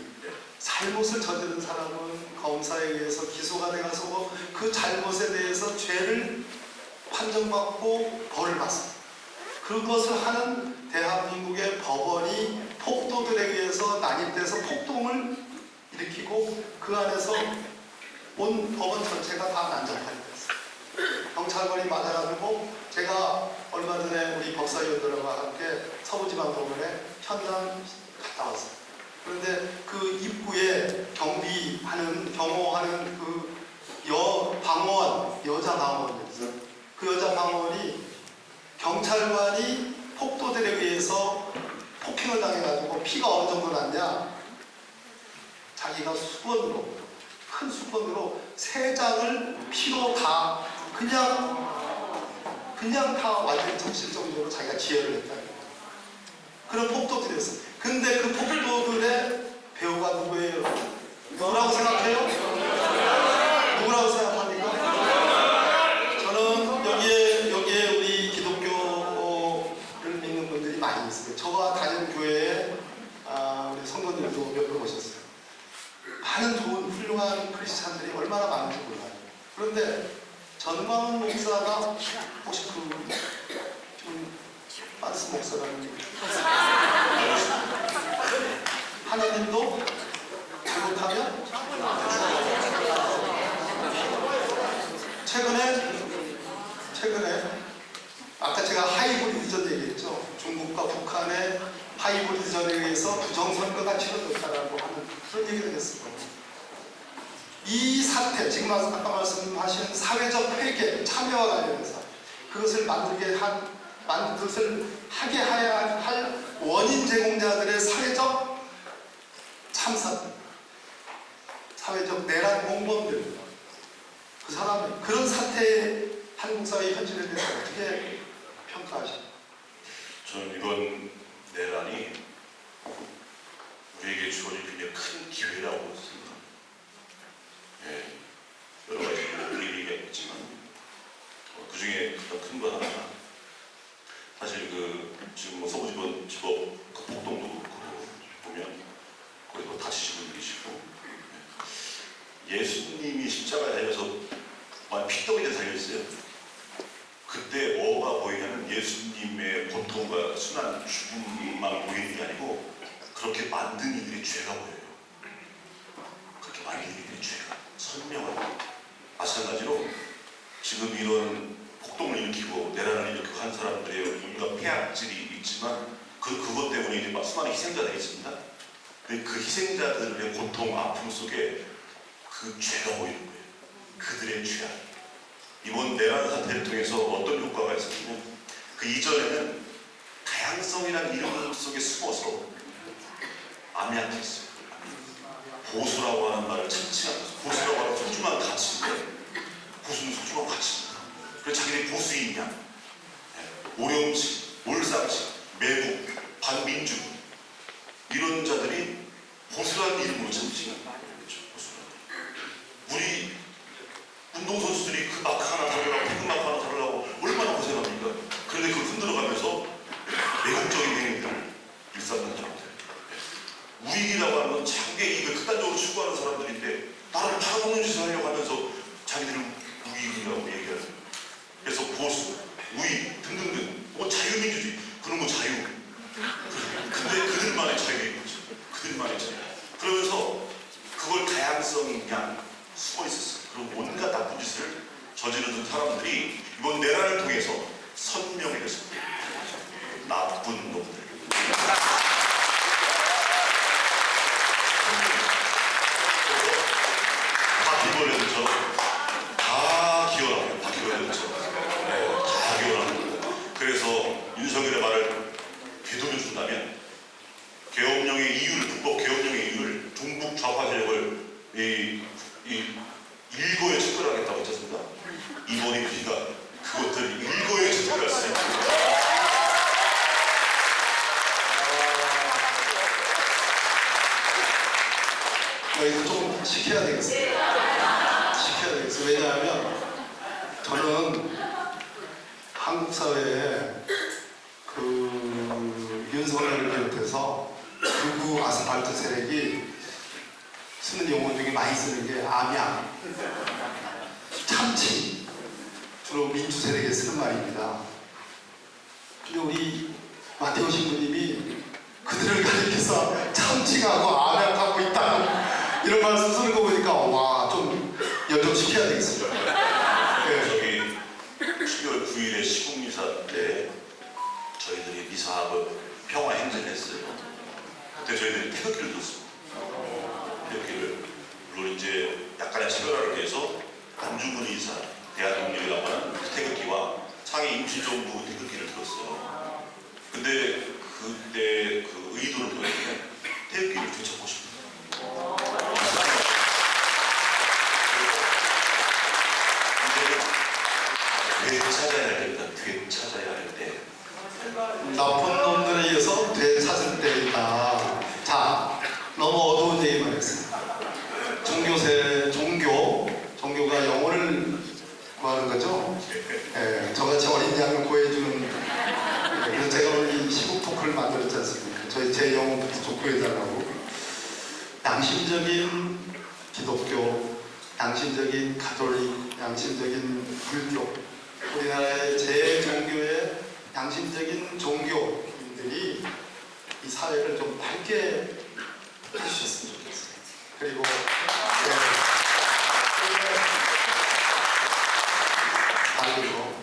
잘못을 저지른 사람은 검사에 의해서 기소가 돼가서 그 잘못에 대해서 죄를 판정받고 벌을 받습니다. 그것을 하는 대한민국의 법원이 폭도들에 의해서 난입돼서 폭동을 일으키고 그 안에서 온 법원 전체가 다 난장판이 됐어요. 경찰관이 맞아가지고 제가 얼마 전에 우리 법사위원들과 함께 서부지방법원에 현장 갔다 왔어요. 그런데 그 입구에 경호하는 그 여자 방어원이었어요. 그 여자 방어원이 경찰관이 폭도들에 의해서 폭행을 당해가지고 피가 어느 정도 났냐? 자기가 큰 수건으로 3장을 피로 다 그냥 다 완전히 적실 정도로 자기가 지혈을 했다는 거예요. 그런 폭도들이었어요. 근데 그 폭도들의 배우가 누구예요? 누구라고 생각해요? 누구라고 생각합니까? 저는 여기에 우리 기독교를 믿는 분들이 많이 있어요. 저와 다니는 교회에 우리 성도 그런데 전광훈 목사가 혹시 좀 빤스 목사라는 하나님도 잘못하면 최근에 아까 제가 하이브리드전 얘기했죠. 중국과 북한의 하이브리드전에 의해서 부정선거가 치러졌다라고 하는 그런 얘기를 했습니다. 이 사태, 지금 아까 말씀하신 사회적 회개, 참여와 관련해서 그것을 하게 해야 할 원인 제공자들의 사회적 참사들, 사회적 내란 공범들, 그 사람이 그런 사태의 한국 사회의 현실에 대해서 어떻게 평가하십니까? 저는 이번 내란이 우리에게 주어진 굉장히 큰 기회라고 생각합니다. 예, 여러 가지 얘기가 있지만 그 중에 가장 큰 거 하나가 사실 지금 뭐 서부지법 그 폭동도 보면 거기 뭐 다치신 분이 계시고 예수님이 십자가에 달려서 피덩이에 달려있어요. 그때 뭐가 보이냐면 예수님의 고통과 순한 죽음만 보이는 게 아니고 그렇게 만든 이들의 죄가 보여요. 그렇게 만든 이들의 죄가 선명하고 마찬가지로 지금 이런 폭동을 일으키고 내란을 일으키고 한 사람들의 온갖 폐악질이 있지만 그것 때문에 이제 수많은 희생자들이 있습니다. 근데 그 희생자들의 고통, 아픔 속에 그 죄가 보이는 거예요. 그들의 죄악. 이번 내란 사태를 통해서 어떤 효과가 있었냐면 그 이전에는 다양성이라는 이름 속에 숨어서 암약했어요. 보수라고 하는 말을 참지 않아서 보수라고 하는 소중한 가치인데 보수는 소중한 가치입니다. 그래서 자기들이 보수인냐, 오렴치, 몰상식, 매국, 반민주 이런 자들이 보수라는 이름으로 참지 않아요. 우리 운동선수들이 그 마크 하나 다르라고 태극 마크 하나 다르라고 얼마나 고생합니까? 그런데 그걸 흔들어가면서 매국적인 행위들을 일삼는 사람들. 우익이라고 하는 건 자기의 이익을 극단적으로 추구하는 사람들인데 나를 팔아먹는 짓을 하려고 하면서 자기들은 우익이라고 얘기하는. 그래서 보수, 우익 등등등 뭐 자유민주주의 그런 거 자유. 근데 그들만의 자유인 거죠. 그들만의 자유. 그러면서 그걸 다양성이냐 숨어 있었어요. 그리고 온갖 나쁜 짓을 저지르는 사람들이 이번 내란을 통해서 선명해졌습니다. 나쁜 놈들. 바퀴벌레들처럼 다 기어납니다. 바퀴벌레들처럼. 다 기어납니다. 그래서 윤석열의 말을 되돌려준다면 계엄령의 이유를, 불법 계엄령의 이유를 중북 좌파 세력을 일거에 처벌하겠다고 했지 않습니까? 이번에 우리가 그것들을 일거에 처벌할 수 있는 이거 좀 지켜야 되겠어요. 지켜야 되겠어요. 왜냐하면 저는 한국 사회에 그 윤석열을 비롯해서 극우 아스팔트 세력이 쓰는 용어 중에 많이 쓰는 게 암약, 참칭, 주로 민주 세력에 쓰는 말입니다. 근데 우리 마테오 신부님이 그들을 가리켜서 참칭하고 암약하고 있다 이런 말씀 쓰는 거 보니까 와, 좀 연정시켜야 되겠습니다. 저기 12월 9일에 시국미사 때 저희들이 미사하고 평화 행진을 했어요. 그때 저희들이 태극기를 줬습니다. 태극기를 물론 이제 약간의 차별화를 위해서 안중근 의사 대한독립이라고 하는 그 태극기와 상해 임시정부 태극기를 들었어요. 근데 그때 그 의도를 보여주면 태극기를 되찾고 싶어요. 되찾아야 할 때입니다. 되찾아야 할 때. 나쁜 놈들에 의해서 되찾을 때이다. 자, 너무 어두운 얘기만 했습니다. 종교가 영혼을 구하는 거죠. 저같이 어린 양을 구해주는. 그래서 제가 오늘 이 시국 토크를 만들었지 않습니까? 제 영혼부터 좀 구해달라고. 양심적인 기독교, 양심적인 가톨릭, 양심적인 불교, 우리나라의 제 종교의 양심적인 종교인들이 이 사회를 좀 밝게 해주셨으면 좋겠어요. 그리고 그리고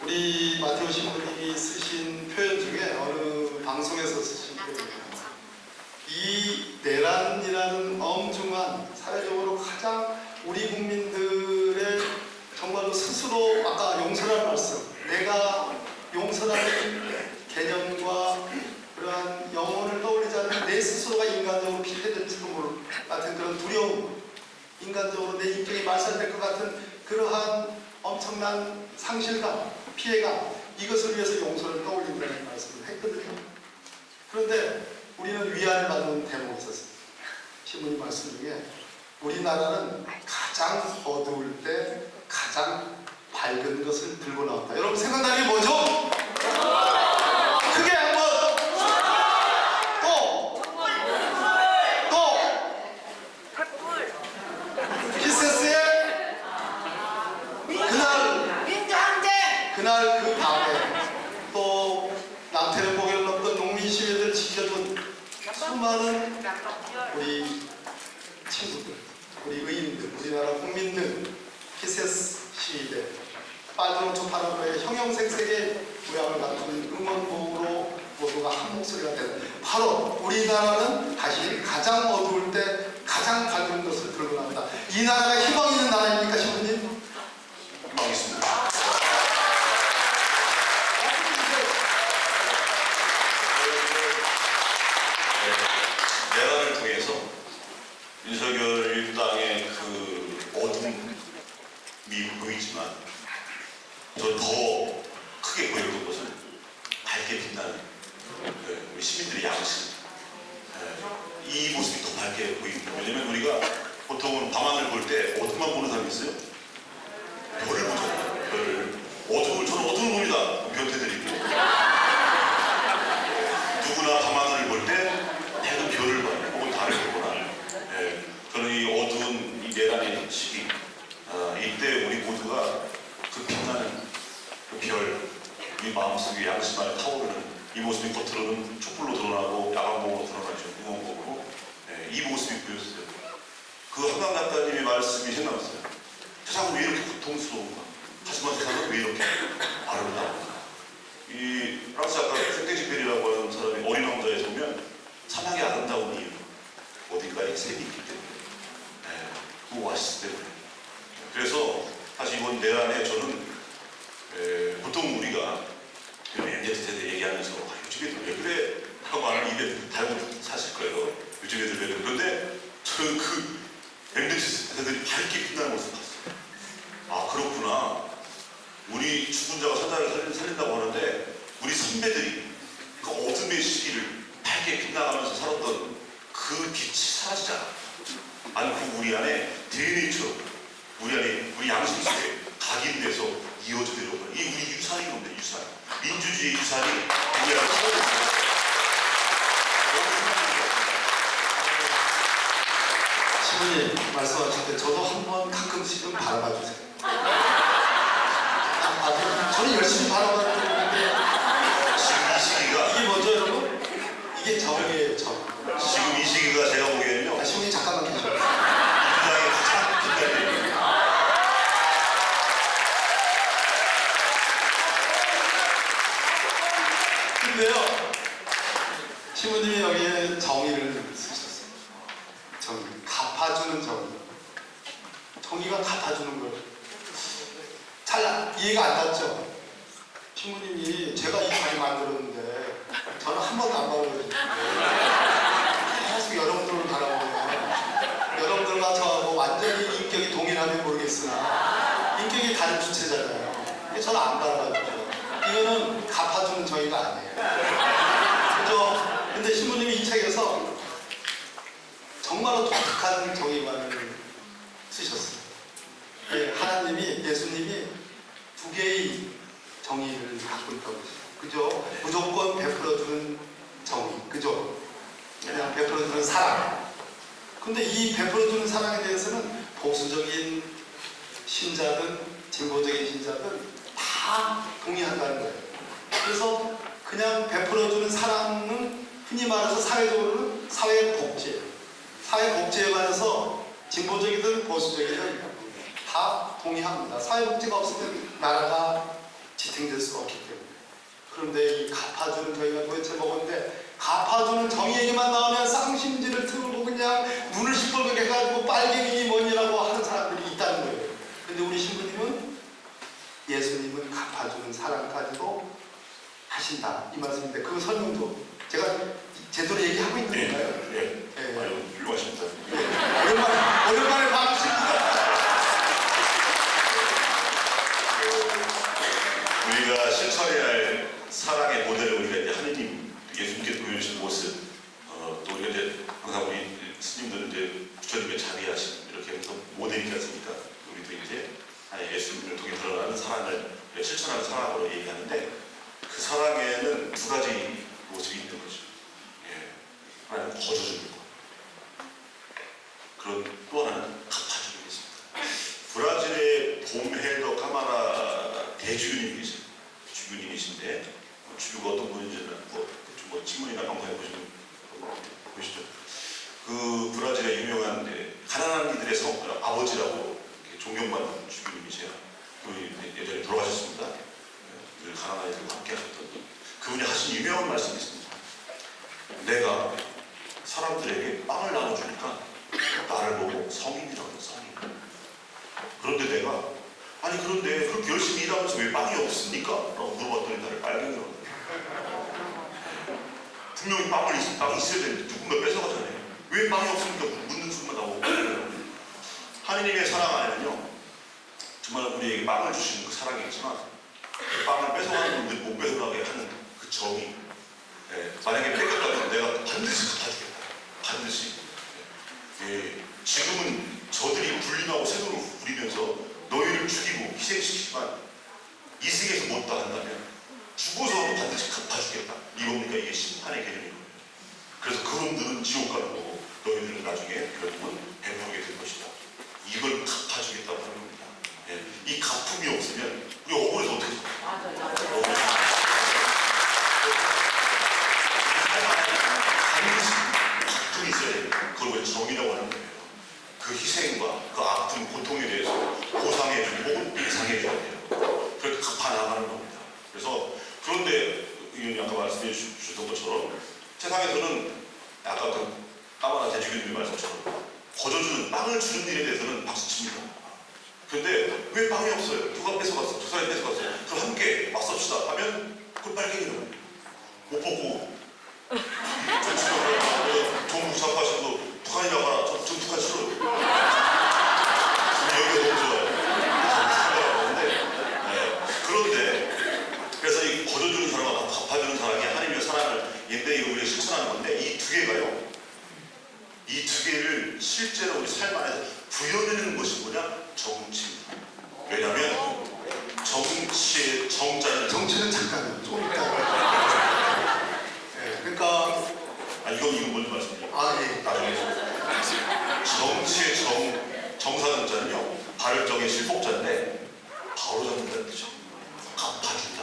우리 마테오 신부님이 쓰신 표현 중에 어느 방송에서 쓰신 표현이에요. 이 내란이라는 엄중한 사회적으로 가장 우리 국민들의 정말로 스스로 아까 용서라는 말씀, 내가 용서라는 개념과 그러한 영혼을 떠올리지 않는 내 스스로가 인간적으로 피해될지도 모를 같은 그런 두려움, 인간적으로 내 인격이 말살될 것 같은 그러한 엄청난 상실감, 피해감, 이것을 위해서 용서를 떠올린다는 말씀을 했거든요. 그런데 우리는 위안을 받는 대목이 있었어요. 신부님 말씀 중에 우리나라는 가장 어두울 때 가장 밝은 것을 들고 나왔다. 여러분 생각나는 게 뭐죠? 크게 한번 또 히세스의 그날 그 밤에 또 남태를 고개를 넘던 농민시민들 지켜준 수많은 우리 친구들, 우리 의인들, 우리나라 국민들, 히세스 시위대, 빨주노초 파라보의 형형색색의 모양을 갖춘 응원봉으로 모두가 한 목소리가 되는, 바로 우리나라는 다시 가장 어두울 때 가장 밝은 것을 들고 나옵니다. 이 나라가 희망 있는 나라입니까, 신부님? 희망 있습니다. 내란을 통해서 윤석열 일당의 그 어둠이 보이지만 저 더 크게 보였던 것은 밝게 빛나는 우리 시민들의 양심, 이 모습이 더 밝게 보입니다. 왜냐면 우리가 보통은 밤하늘 볼 때 어둠만 보는 사람이 있어요. 별을 보잖아요. 별을. 저는 어둠을 봅니다. 변태들이고. 누구나 밤하늘을 볼 때 밝은 별을 봐요. 혹은 달을 보거나. 저는 이 어두운 이 내란의 시기, 이때 우리 모두가 그 빛나는 그 별, 우리 마음속에 양심 안에 타오르는 이 모습이 겉으로는 촛불로 드러나고 야광봉으로 드러나죠. 응원봉으로. 이 모습이 보였어요. 그 한강 작가님의 말씀이 생각났어요. 세상은 왜 이렇게 고통스러운가? 하지만 세상은 왜 이렇게 아름다운가? 이 프랑스 작가 생텍쥐페리라고 하는 사람이 어린 왕자에 보면 사막이 아름다운 이유, 어딘가에 샘이 있기 때문에, 그 오아시스 때문에. 그래서 사실 이번 내란에 저는 보통 우리가 MZ 세대 얘기하면서 요즘 애들 왜 그래? 하고 하는 입에 달고 사실 거예요. 요즘 애들 왜 그래? 그런데 저는 그 MZ 세대들이 밝게 빛나는 모습을 봤어요. 아, 그렇구나. 우리 죽은 자가 사자를 살린다고 하는데 우리 선배들이 그 어둠의 시기를 밝게 빛나가면서 살았던 그 빛이 사라지지 않아. 아니, 그 우리 안에 DNA처럼 우리 안에 우리 양심 속에 각인돼서 이어져 내려오는 이 우리 유산인 겁니다. 유산. 민주주의 유산이 우리 안에 살아있어요. 신부님 말씀하실 때 저도 한번 가끔씩은 바라봐 주세요. 저는 열심히 바라봐 주는데 지금 이 시기가 이게 뭐죠, 여러분? 이게 정이에요, 정. 지금 이 시기가 제가 보기에는요. 신부님 잠깐만 계셔. 세상에 가장 빛날 때입니다. 근데요, 신부님이 여기에 정의를 쓰셨어요. 정의, 갚아주는 정의. 정의가 갚아주는 걸. 잘 이해가 안 갔죠? 신부님이 제가 이 자리 만들었는데 저는 한 번도 안 받아보거든요. 계속 여러분들을 바라보면 여러분들과 저하고 완전히 인격이 동일하면 모르겠으나 인격이 다른 주체잖아요. 저는 안 바라봐주죠. 이거는 갚아주는 정의가 아니에요. 그죠? 근데 신부님이 이 책에서 정말로 독특한 정의관을 쓰셨어요. 하나님이, 예수님이 두 개의 정의를 갖고 있다고 했어요. 그죠? 무조건 베풀어주는 정의. 그죠? 그냥 베풀어주는 사랑. 근데 이 베풀어주는 사랑에 대해서는 보수적인 신자든 진보적인 신자든 다 동의한다는 거예요. 그래서 그냥 베풀어주는 사랑은 흔히 말해서 사회적으로는 사회복지. 사회복지에 관해서 진보적이든 보수적이든 다 동의합니다. 사회복지가 없으면 나라가 지탱될 수가 없기 때문에. 그런데 이 갚아주는 저희가 도대체 먹었는데 갚아주는 정의 얘기만 나오면 쌍심지를 틀고 그냥 눈을 시뻘겋게 해가지고 빨갱이니 뭐니라고 하는 사람들이 있다는 거예요. 근데 우리 신부님은 예수님은 갚아주는 사랑까지도 하신다 이 말씀인데 그 설명도 제가 제대로 얘기하고 있는 건가요? 네. 네. 아유, 훌륭하십니다. 오랜만에 봐주십니다. 우리가 실천해야 할 사랑의 모델을 우리가 이제 하느님, 예수님께서 보여주신 모습, 또 우리가 이제 항상 우리 스님들은 이제 부처님의 자비하심 이렇게 해서 모델이지 않습니까? 우리도 이제 예수님을 통해 드러나는 사랑을 실천하는 사랑으로 얘기하는데 그 사랑에는 두 가지 모습이 있는 거죠. 예. 하나는 거저주는 거. 그런 또 하나는 갚아주는 게 있습니다. 브라질의 봄헬더 카마라 대주교님이 계세요. 주교님이신데 주교가 어떤 분인지는 뭐 신문이나 방송에 보시죠. 그 브라질의 유명한 가난한 이들의 아버지라고 존경받는 주교님이세요. 그분이 예전에 돌아가셨습니다. 늘 가난한 이들과 함께 하셨던 분. 그분이 하신 유명한 말씀이 있습니다. 내가 사람들에게 빵을 나눠주니까 나를 보고 성인이라고 해요. 성인. 그런데 내가 그런데 그렇게 열심히 일하면서 왜 빵이 없습니까? 라고 물어봤더니 나를 빨갱이라고 해요. 분명히 빵이 있어야 되는데 누군가 뺏어가잖아요. 왜 빵이 없습니까? 묻는 순간 나오고 하느님의 사랑 안에는요 정말 우리에게 빵을 주시는 그 사랑이 있지만 그 빵을 뺏어가는 분들 못 뺏어가게 하는 그 정의. 만약에 뺏겼다면 내가 반드시 갚아주겠다. 반드시. 지금은 저들이 불림하고 세도를 부리면서 너희를 죽이고 희생시키지만 이승에서 못다 한다면 죽어서 반드시 갚아주겠다. 이겁니까? 이게 심판의 개념이거든요. 그래서 그놈들은 지옥 가는 거고 너희들은 나중에 결국은 배부르게 될 것이다. 이걸 갚아주겠다고 하는 겁니다. 이 갚음이 없으면 우리 억울해서 어떻게 살아요? 반드시 갚음이 있어야 돼요. 그걸 왜 정의라고 하는 거예요. 그 희생과 그 아픔, 고통에 대해서 보상해주고 혹은 배상해줘야 돼요. 그렇게 갚아나가는 겁니다. 그래서 그런데 아까 말씀해 주셨던 것처럼 세상에서는 아까 그 까마나 대주교님의 말씀처럼 거저주는 빵을 주는 일에 대해서는 박수칩니다. 그런데 왜 빵이 없어요? 누가 뺏어갔어? 두 사람이 뺏어갔어요. 그럼 함께 맞섭시다 하면 그걸 빨갱이라고 해요. 못 보고 정부 사파하셔도 북한이라고 하라. 전 북한 싫어요. 여기가 너무 좋아요. 그런데 그래서 이 거둬주는 사람과 갚아주는 사람이 하나님의 사랑을 인대히 우리가 실천하는 건데 이 두 개가요. 이 두 개를 실제로 우리 삶 안에서 구현해내는 것이 뭐냐? 정치입니다. 왜냐하면 정치의 정자는 정치는 잠깐 좀 이따. 그러니까 이건 뭔지 말씀드릴게요. 예. 나중에 정치의 정사정자는요 발정의 실복자인데 바로 잡는다는 뜻이죠. 갚아준다.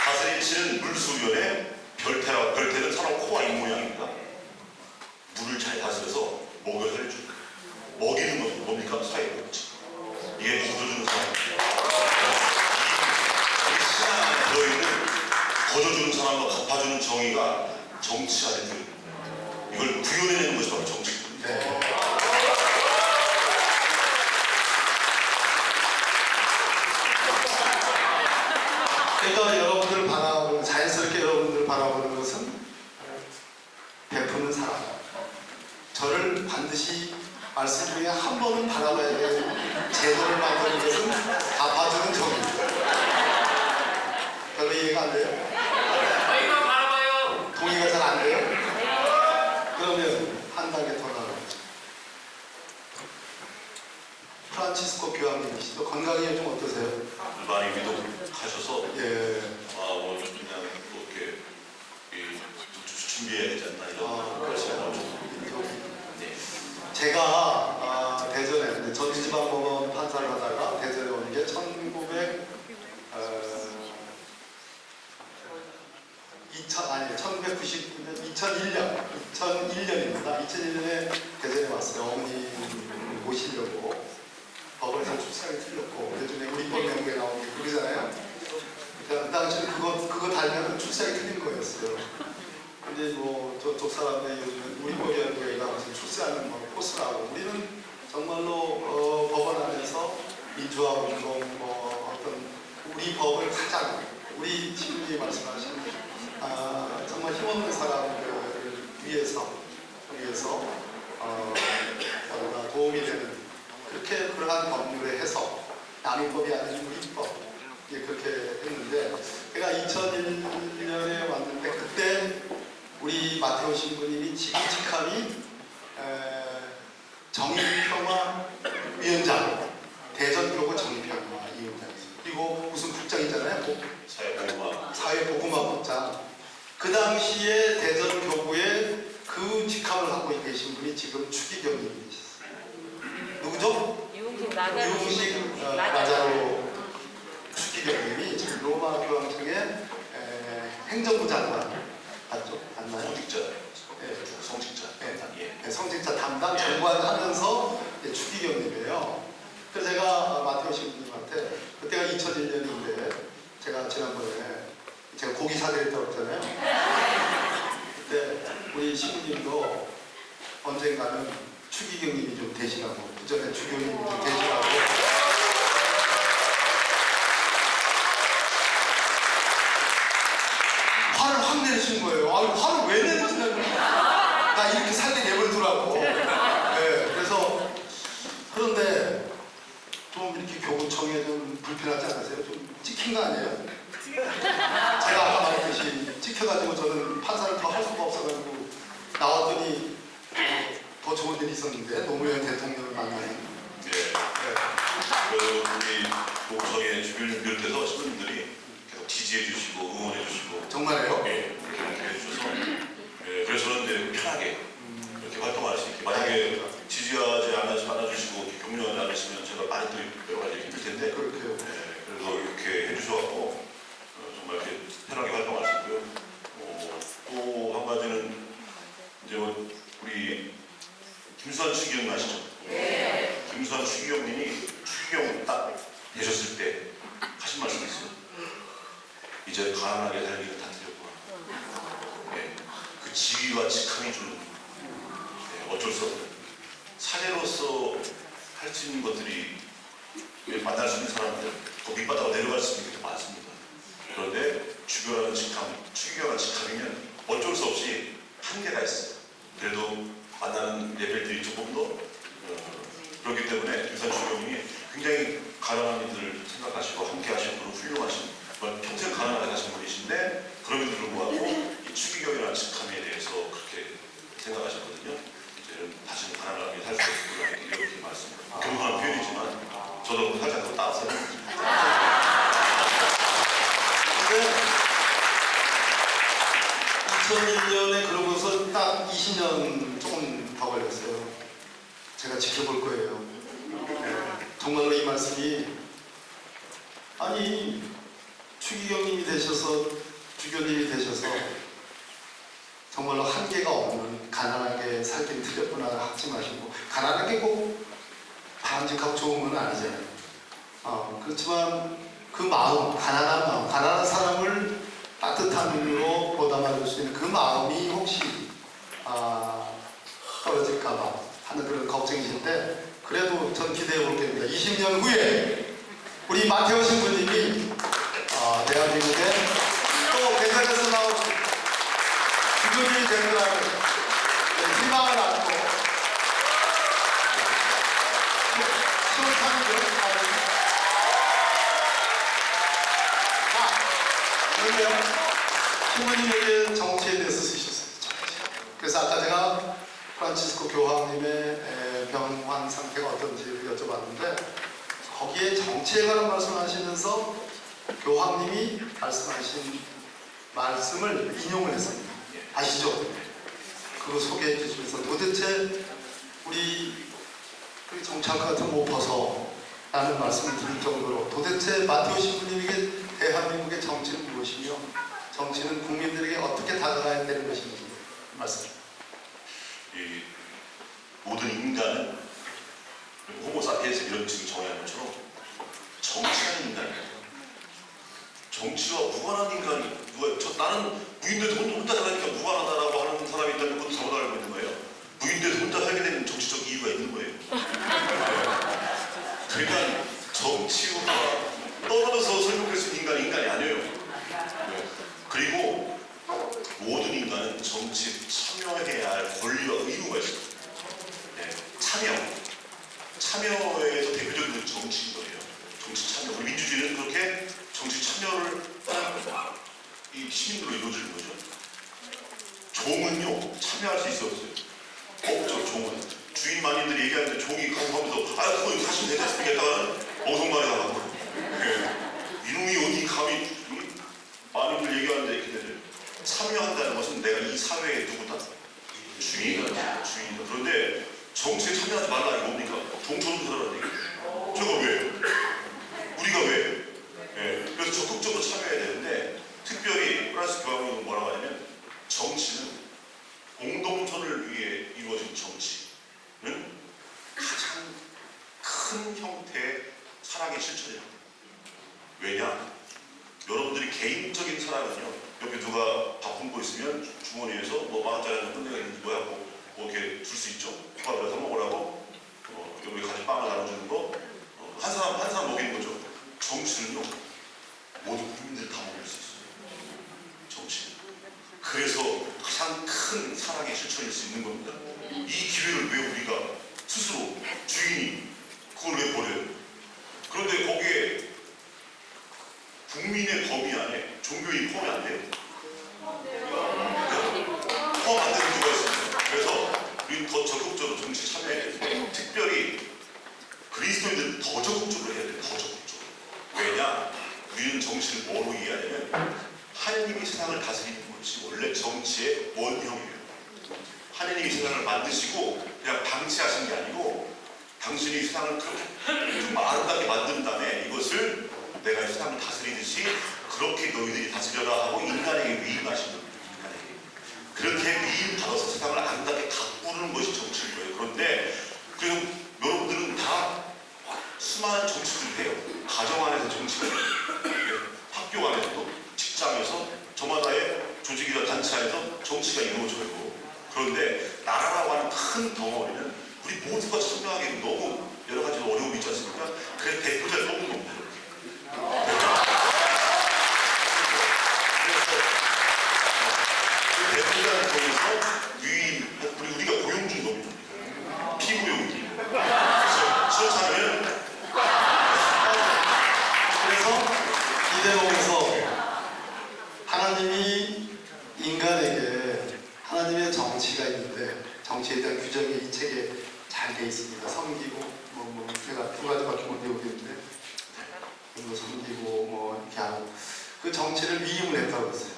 가스리치는 물수변의 별태는 사람 코와 입 모양입니다. 물을 잘 다스려서 먹여 살려줍니다. 먹이는 것은 뭡니까? 사회복지. 이게 거둬주는 사람입니다. 이 신앙 안에 들어있는 거둬주는 사람과 갚아주는 정의가 정치 안에 들어있는 거예요. 이걸 구현해내는 것이 바로 정치입니다. 네. 그러니까 여러분들 바라보는 자연스럽게 여러분들 바라보는 것은 베푸는 사람. 저를 반드시 말씀 중에 한 번은 바라봐야 되는 제도를 만드는 것은 갚아주는 정의입니다. 별로 이해가 안 돼요? 저희가 바라봐요. 동의가 잘 안 돼요? 그러면 한 단계 더 나가요. 프란치스코 교황님이시죠? 건강이 좀 어떠세요? 많이 위독하셔서 예. 뭐 그냥 뭐 이렇게 추천해 준비해야 되지 않나 이런 그렇죠. 생각을 좀. 네. 제가 대전에 전지지방법원 판사를 하다가 대전에 온 게 2001년입니다. 2001년에 대전에 왔어요. 어머니 모시려고. 법원에서 출석이 틀렸고 요즘에 우리법 명부에 나온 게 그거잖아요. 그 당시에 그거 달면 출석이 틀린 거였어요. 근데 뭐 저쪽 사람들이 요즘은 우리법 연구회가 무슨 출세하는 뭐 포스라고 우리는 정말로 법원 안에서 민주화 운동 어떤 우리 법을 가장 우리 시민이 말씀하신 정말 힘없는 사람들을 위해서 뭔가 도움이 되는 그렇게 그러한 법률에 해서 남의 법이 아닌 우리 법 그렇게 했는데 제가 2001년에 왔는데 그때 우리 마태오 신부님이 지금 직함이 정의평화위원장 대전교구 정의평화위원장이었어요. 그리고 무슨 국장이잖아요. 사회보고마국장. 그 당시에 대전교구에 그 직함을 갖고 계신 분이 지금 추기경님이셨어요. 누구죠? 유흥식 나자로 추기경님이 지금 로마 교황청의 행정부 장관 맞죠? 맞나요? 성직자. 네. 성직자. 네, 성직자 담당 장관하면서 추기경님이에요. 그래서 제가 마태오 신부님한테 그때가 2001년인데 제가 지난번에 제가 고기 사드렸다고 했잖아요. 그때 우리 신부님도 언젠가는 추기경님이 좀 되시라고 그 전에 추기경님이 좀 되시라고 화를 확 내신 거예요. 화를 왜 내시냐고. 나 이렇게 살게 내버리더라고. 네, 그래서 그런데 좀 이렇게 교구청에 좀 불편하지 않으세요? 좀 찍힌 거 아니에요? 제가 아까 말했듯이 찍혀가지고 저는 판사를 더 할 수가 없어가지고 나왔더니 더 좋은 일이 있었는데 노무현 대통령을 만나는. 네. 우리 교구청의 주변을 비롯해서 신부님들이 계속 지지해 주시고 응원해 주시고 정말요? 네, 그렇게 해주셔서 그래서 저는 이제 편하게 이렇게 활동할 수 있게 만약에 지지하지 않아주시고 이렇게 격려하지 않으시면 제가 많이 또 여러 가지 힘들 텐데 그렇게요. 그래서 이렇게 해주셔갖고 정말 이렇게 편하게 활동할 수 있고요. 또 한 가지는 이제 우리 김수환 추기경 아시죠? 네. 김수환 추기경님이 추기경 딱 되셨을 때 하신 말씀이 있어요. 이제 가난하게 살기는 다 드렸구나. 네. 그 지위와 직함이 주는 어쩔 수 없는 사례로서 할 수 있는 것들이 만날 수 있는 사람들 그 밑바닥으로 내려갈 수 있는 게 더 많습니다. 그런데 주교라는 직함, 추기경이라는 직함이면 어쩔 수 없이 한계가 있어요. 그래도 만나는 레벨들이 조금 더 그렇기 때문에 김수환 추기경님이 굉장히 가난한 이들을 생각하시고 함께 하시는 그런 훌륭하신 평생 가난하게 사신 분이신데 그럼에도 불구하고 이 추기경이라는 직함에 대해서 그렇게 생각하셨거든요. 이제는 다시는 가난하게 살 수 없구나 이렇게 말씀드립니다. 겸손한 표현이지만 저도 살짝 더 따왔어요. 근데 2001년에 그러고서 딱 20년 조금 더 걸렸어요. 제가 지켜볼 거예요. 정말로 이 말씀이 아니 추기경님이 되셔서 주교님이 되셔서 정말로 한계가 없는 가난하게 살긴 틀렸구나 하지 마시고 가난하게 꼭 바람직하고 좋은 건 아니잖아요. 그렇지만 그 마음, 가난한 마음, 가난한 사람을 따뜻한 눈으로 보담아줄 수 있는 그 마음이 혹시 떨어질까봐 하는 그런 걱정이신데 그래도 전 기대해 볼 겁니다. 20년 후에 우리 마태오 신부님이 대한민국에 또 대전에서 나온 주교님이 될 거라는 희망을 안고 10월 3일을 그런데요, 신부님에게 정치에 대해서 쓰셨어요. 그래서 아까 제가 프란치스코 교황님의 병환 상태가 어떤지를 여쭤봤는데 거기에 정치에 관한 말씀을 하시면서 교황님이 말씀하신 말씀을 인용을 했습니다. 아시죠? 그거 소개해 주시면서 도대체 우리 정치학 같은 못 벗어 라는 말씀을 드릴 정도로 도대체 마테오 신부님에게 대한민국의 정치는 무엇이며 정치는 국민들에게 어떻게 다가가야 되는 것인지 말씀. 이 모든 인간은 호모사피엔스 이런 지금 정의한 것처럼 정치하는 인간이에요. 정치와 무관한 인간이 나는 무인도에서 혼자 살니까 무관하다라고 하는 사람이 있다면 그것도 잘못 알고 있는 거예요. 무인도에서 혼자 살게 되는 정치적 이유가 있는 거예요. 그러니까 정치와 떨어져서 설명할 수 있는 인간이 아니에요. 그리고 모든 인간은 정치에 참여해야 할 권리와 의무가 있어요. 참여에서 대표적인 건 정치인 거예요. 정치 참여. 우리 민주주의는 그렇게 정치 참여를 하는 이 시민들로 이루어지는 거죠. 종은요, 참여할 수 있어요, 없어요? 없죠, 종은. 주인 마님들이 얘기하는데 종이 가서 그거 사시면 되지 않습니까? 했다가는 엉성말이 나가고. 이놈이 어디 감히 마님들 얘기하는데 이렇게 참여한다는 것은 내가 이 사회의 누구다? 주인이다. 그런데 정치에 참여하지 말라 이거 뭡니까? 종처럼 살아라 얘기예요. 저거 왜? 우리가 왜? 그래서 적극적으로 참여해야 되는데 특별히 프랑스 교황이 뭐라고 하냐면 정치는 공동선을 위해 이루어진 정치는 가장 큰 형태의 사랑의 실천이에요. 왜냐? 여러분들이 개인적인 사랑은요, 옆에 누가 바쁜 거 있으면 주머니에서 뭐 10,000원짜리 한 끝내가 있는지 뭐야 뭐 이렇게 줄 수 있죠? 밥을 사 먹으라고 여기 같이 빵을 나눠주는 거 한 사람 먹이는 거죠. 정치는요, 모든 국민들이 다 먹을 수 있어요. 정치는. 그래서 가장 큰 사랑의 실천일 수 있는 겁니다. 이 기회를 왜 우리가 스스로 주인이 그걸 왜 버려요? 그런데 거기에 국민의 범위 안에 종교인이 포함이 안 돼요. 포함 안 되는 이유가 있습니다. 그래서 우리는 더 적극적으로 정치 참여해야 돼요. 특별히 그리스도인들은 더 적극적으로 해야 돼요. 더 적극적으로. 왜냐? 우리는 정치를 뭐로 이해하냐면 하느님이 세상을 다스리는 것이 원래 정치의 원형이에요. 하느님이 세상을 만드시고 그냥 방치하신 게 아니고 당신이 세상을 좀 아름답게 만든 다음에 이것을 내가 이 세상을 다스리듯이 그렇게 너희들이 다스려라 하고 인간에게 위임하신 겁니다. 그렇게 위임받아서 세상을 아름답게 가꾸는 것이 정치인 거예요. 그런데 여러분들은 다 수많은 정치를 해요. 가정 안에서 정치를 해요. 학교 안에서도 직장에서 저마다의 조직이나 단체 안에서 정치가 이루어져요. 그런데 나라라고 하는 큰 덩어리는 우리 모두가 참여하기 너무 여러 가지 어려움이 있지 않습니까? 그래서 대표자를 너무 높아요. 그 대표자를 통해서 우리가 고용준 놈이죠. 피고용이. 그렇지 않으면 그래서 이 대목에서 하나님이 인간에게 하나님의 정치가 있는데 정치에 대한 규정이 이 책에 잘 돼 있습니다. 섬기고 제가 2가지밖에 못 외우겠는데 섬기고 이렇게 하고 그 정치를 위임을 했다고 했어요.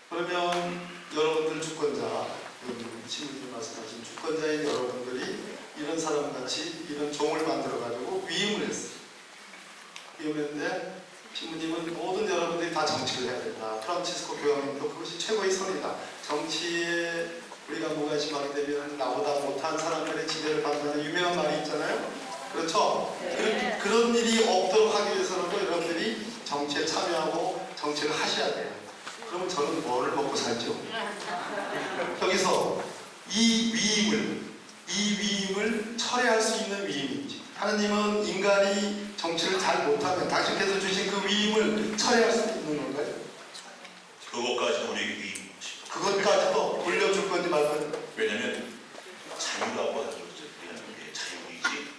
그러면 여러분들 주권자, 신부님 말씀하신 주권자인 여러분들이 이런 사람같이 이런 종을 만들어가지고 위임을 했어요. 위임했는데 신부님은 모든 여러분들이 다 정치를 해야 된다. 프란치스코 교황님도 그것이 최고의 선이다. 정치에 우리가 무관심하게 되면 나보다 못한 사람들의 지배를 받는다는 유명한 말이 있잖아요. 그렇죠? 그런 일이 없도록 하기 위해서라도 여러분들이 정치에 참여하고 정치를 하셔야 돼요. 그러면 저는 뭘 먹고 살죠? 여기서 이 위임을 철회할 수 있는 위임인지 하나님은 인간이 정치를 잘 못하면 당신께서 주신 그 위임을 철회할 수 있는 건가요? 그것까지 우리에게 위임하시죠. 그것까지도 돌려줄 건지 말 건지. 왜냐면 자유라고 하죠. 우리가 자유이지.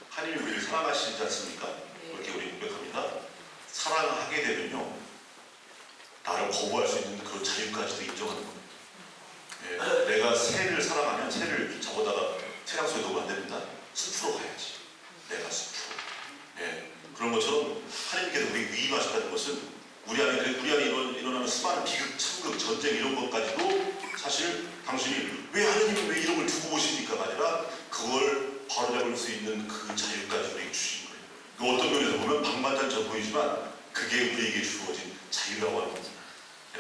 하나님이 우리를 사랑하시지 않습니까? 그렇게 우리 고백합니다. 사랑을 하게 되면요, 나를 거부할 수 있는 그런 자유까지도 인정하는 겁니다. 내가 새를 사랑하면 새를 잡아다가 태양소에 넣으면 안 됩니다. 숲으로 가야지. 내가 숲으로. 그런 것처럼 하나님께서 우리 위임하셨다는 것은 우리 안에 일어나는 수많은 수많은 비극, 참극, 전쟁 이런 것까지도 사실 당신이 왜 하느님은 왜 이런 걸 두고 오십니까가 아니라 그걸 바로잡을 수 있는 그 자유까지 우리에게 주신 거예요. 그 어떤 면에서 보면 방만장처 보이지만 그게 우리에게 주어진 자유라고 합니다.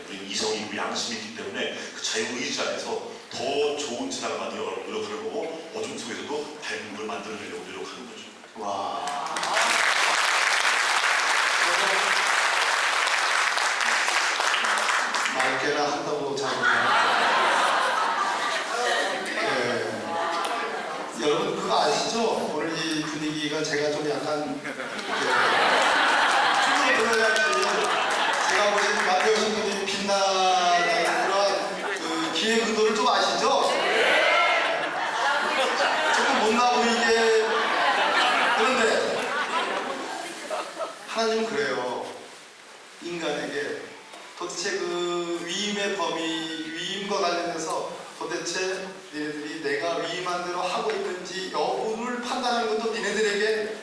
우리는 이성이 있고 양심이 있기 때문에 그 자유의지 안에서 더 좋은 세상을 만들어가려고 노력하는 거고 어둠 속에서도 밝은 걸 만들어내려고 노력하는 거죠. 와. 말개나 한다고 자부해요. 여러분 그거 아시죠? 오늘 이 분위기가 제가 좀 약간 춤을 들어야지 제가 보신 마태오 신부님이 빛나는 그런 그 기의 근도를 좀 아시죠? 조금 못나 보이게 그런데 하나님은 그래요. 인간에게 도대체 그 위임의 범위, 위임과 관련해서 도대체 니네들이 내가 위임한 대로 하고 있는지 여부를 판단하는 것도 니네들에게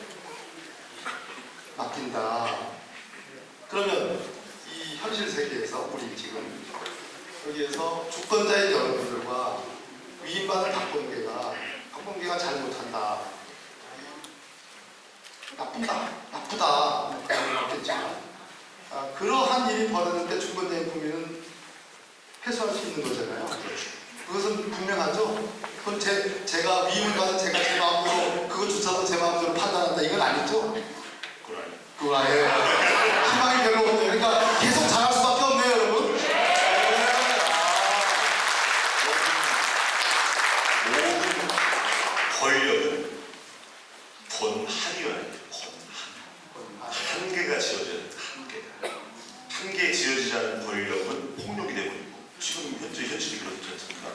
맡긴다. 그러면 이 현실 세계에서 우리 지금 여기에서 주권자인 여러분들과 위임받은 박범계가 잘못한다. 나쁘다. 그렇겠지만 그러한 일이 벌어졌을 때 주권자인 범위는 해소할 수 있는 거잖아요. 그것은 분명하죠. 그건 제가 위임을 받은 제가 제 마음대로 그것조차도 제 마음대로 판단한다 이건 아니죠. 그건 아니에요. 희망이 별로 없네요. 그러니까 계속 잘할 수밖에 없네요, 여러분. 모든 권력은 권한이어야 돼요. 권한. 한계가 지어져야 돼요. 한계에 지어지지 않은 권력은 폭력이 되버리고 지금 현실이 그렇지 않습니까?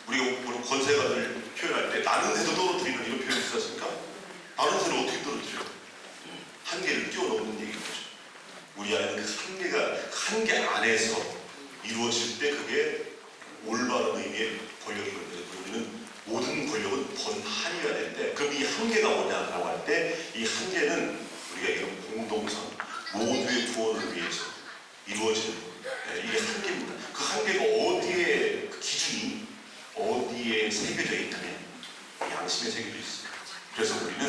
우리가 권세가들 표현할 때 나는 새도 떨어뜨리는 이런 표현이 있지 않습니까? 나는 새를 어떻게 떨어뜨려요? 한계를 뛰어넘는 얘기인 거죠. 우리 안에는 그 한계 안에서 이루어질 때 그게 올바른 의미의 권력이거든요. 우리는 모든 권력은 권한이어야 되는데 그럼 이 한계가 뭐냐라고 할 때 이 한계는 우리가 이런 공동선, 모두의 구원을 위해서 이루어지는 이게 한계입니다. 그 한계가 어디에 그 기준이 어디에 새겨져 있냐면 양심에 새겨져 있습니다. 그래서 우리는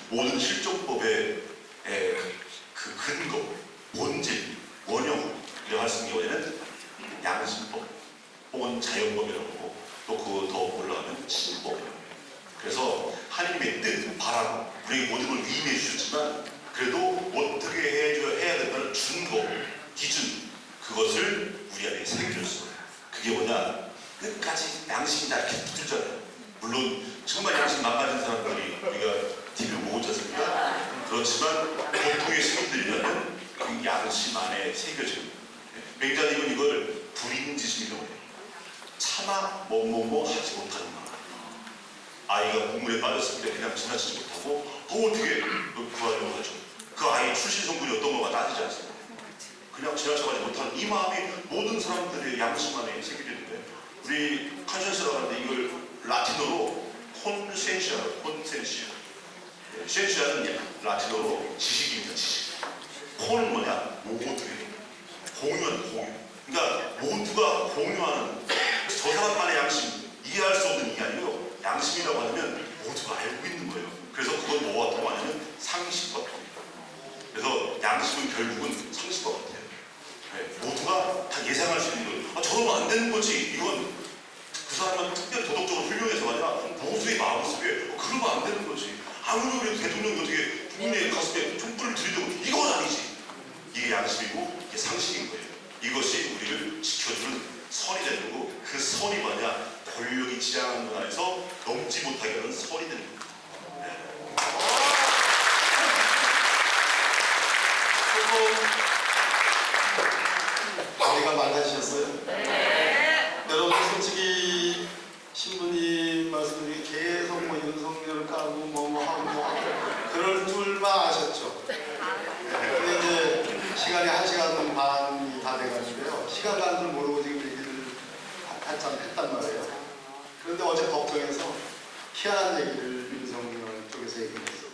모든 실정법의 그 근거, 본질, 원형 이런 말씀 경우에는 양심법 혹은 자연법이라고 하고 또 그거 더 올라가면 신법이라고 해요. 그래서 하나님의 뜻, 바람, 우리에게 모든 걸 위임해 주셨지만 그래도 어떻게 해야 된다는 준거, 기준 그것을 우리 안에 새겨줬어요. 그게 뭐냐? 끝까지 양심이 다 이렇게 붙들잖아요. 물론 정말 양심 망가진 사람들이 우리가 TV를 보고 있지 않습니까? 그렇지만 보통의 시민들이라면 그 양심 안에 새겨져요. 맹자님은 이걸 불인지심이라고 해요. 차마 뭐뭐뭐 하지 못하는 말. 아이가 국물에 빠졌을 때 그냥 지나치지 못하고 어떻게 구하려고 하죠. 그 아이의 출신 성분이 어떤 거가 따지지 않습니다. 그냥 지나쳐가지 못하는 이 마음이 모든 사람들의 양심 안에 새겨지는데 우리 컨센서라고 하는데 이걸 라틴어로 콘센시아 센시아는 라틴어로 지식입니다. 지식. 콘은 뭐냐? 모두의 공유하는 공유. 그러니까 모두가 공유하는 저 사람만의 양심 이해할 수 없는 게 아니고 양심이라고 하면 모두가 알고 있는 거예요. 그래서 그건 뭐와 통하냐면 상식과 통합니다. 그래서 양심은 결국은 상식과 같아요. 모두가 다 예상할 수 있는 거예요. 저러면 안 되는 거지. 이건 그 사람은 특별히 도덕적으로 훌륭해서가 아니라 모두의 마음속에 그러면 안 되는 거지. 아무리 그래도 대통령이 어떻게 국민의 가슴에 촛불을 들이대고 이건 아니지. 이게 양심이고 이게 상식인 거예요. 이것이 우리를 지켜주는 선이 되는 거고 그 선이 뭐냐? 권력이 지향하는 문화에서 넘지 못하게 하는 선이 되는 겁니다. 머리가 맑아지셨어요? 네. 여러분 솔직히 신부님 말씀드리기 계속 뭐 윤석열을 까고 뭐 하고 그럴 줄만 아셨죠? 근데 이제 시간이 1시간 반이 다 돼가지고요. 시간 가는 줄 모르고 지금 얘기를 한참 했단 말이에요. 그런데 어제 법정에서 희한한 얘기를 윤석열 쪽에서 얘기했어요.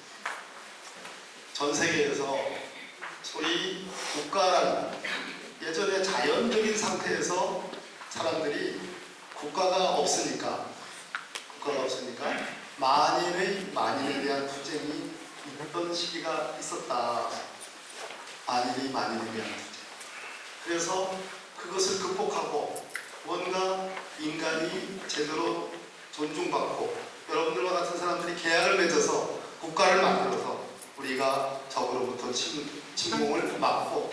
전 세계에서 소위 국가라는 게 예전에 자연적인 상태에서 사람들이 국가가 없으니까 만인에 대한 투쟁이 있던 시기가 있었다. 만인에 대한 투쟁. 그래서 그것을 극복하고 뭔가 인간이 제대로 존중받고 여러분들과 같은 사람들이 계약을 맺어서 국가를 만들어서 우리가 적으로부터 침공을 막고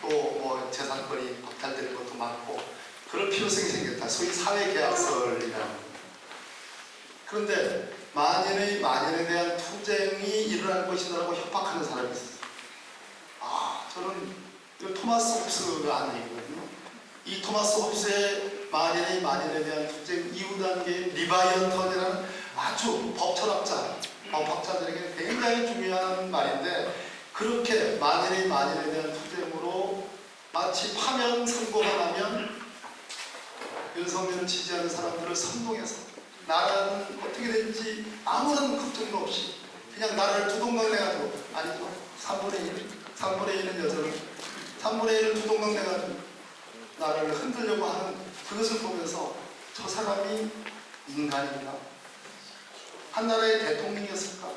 또 뭐 재산권이 박탈되는 것도 막고 그럴 필요성이 생겼다. 소위 사회계약설이라는. 그런데 만인에 대한 투쟁이 일어날 것이라고 협박하는 사람이 있었어요. 저는 토마스 홉스가 아니거든요. 이 토마스 홉스의 만인에 대한 투쟁 이후 단계인 리바이어턴이라는 아주 법학자들에게 굉장히 중요한 말인데 그렇게 만인에 대한 투쟁으로 마치 파면 선고가 나면 윤석열을 지지하는 사람들을 선동해서 나라는 어떻게 될지 아무런 걱정도 없이 그냥 나라를 두동강내가지고 아니죠. 3분의 1은 여전히 3분의 1을 두동강내가지고 나라를 흔들려고 하는 그것을 보면서 저 사람이 인간인가? 한 나라의 대통령이었을까?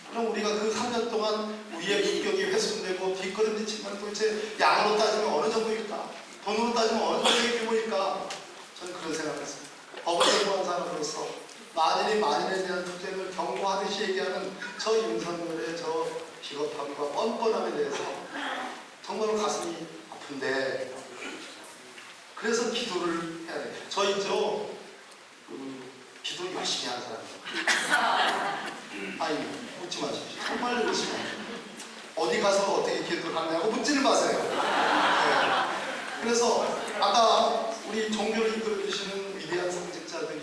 그럼 우리가 그 3년 동안 우리의 국격이 훼손되고 뒷걸음질치면 도대체 양으로 따지면 어느 정도일까? 돈으로 따지면 어느 정도의 규모일까? 저는 그런 생각을 했습니다. 법을 공부한 사람으로서 만인에 대한 투쟁을 경고하듯이 얘기하는 저 윤석열의 저 비겁함과 뻔뻔함에 대해서 정말 가슴이 아픈데 그래서 기도를 해야 돼요. 저 있죠? 기도 열심히 하는 사람이에요. 아니 묻지 마십시오. 정말 열심히 해요. 어디 가서 어떻게 기도를 하냐고 묻지는 마세요. 네. 그래서 아까 우리 종교를 이끌어주시는 위대한 성직자들이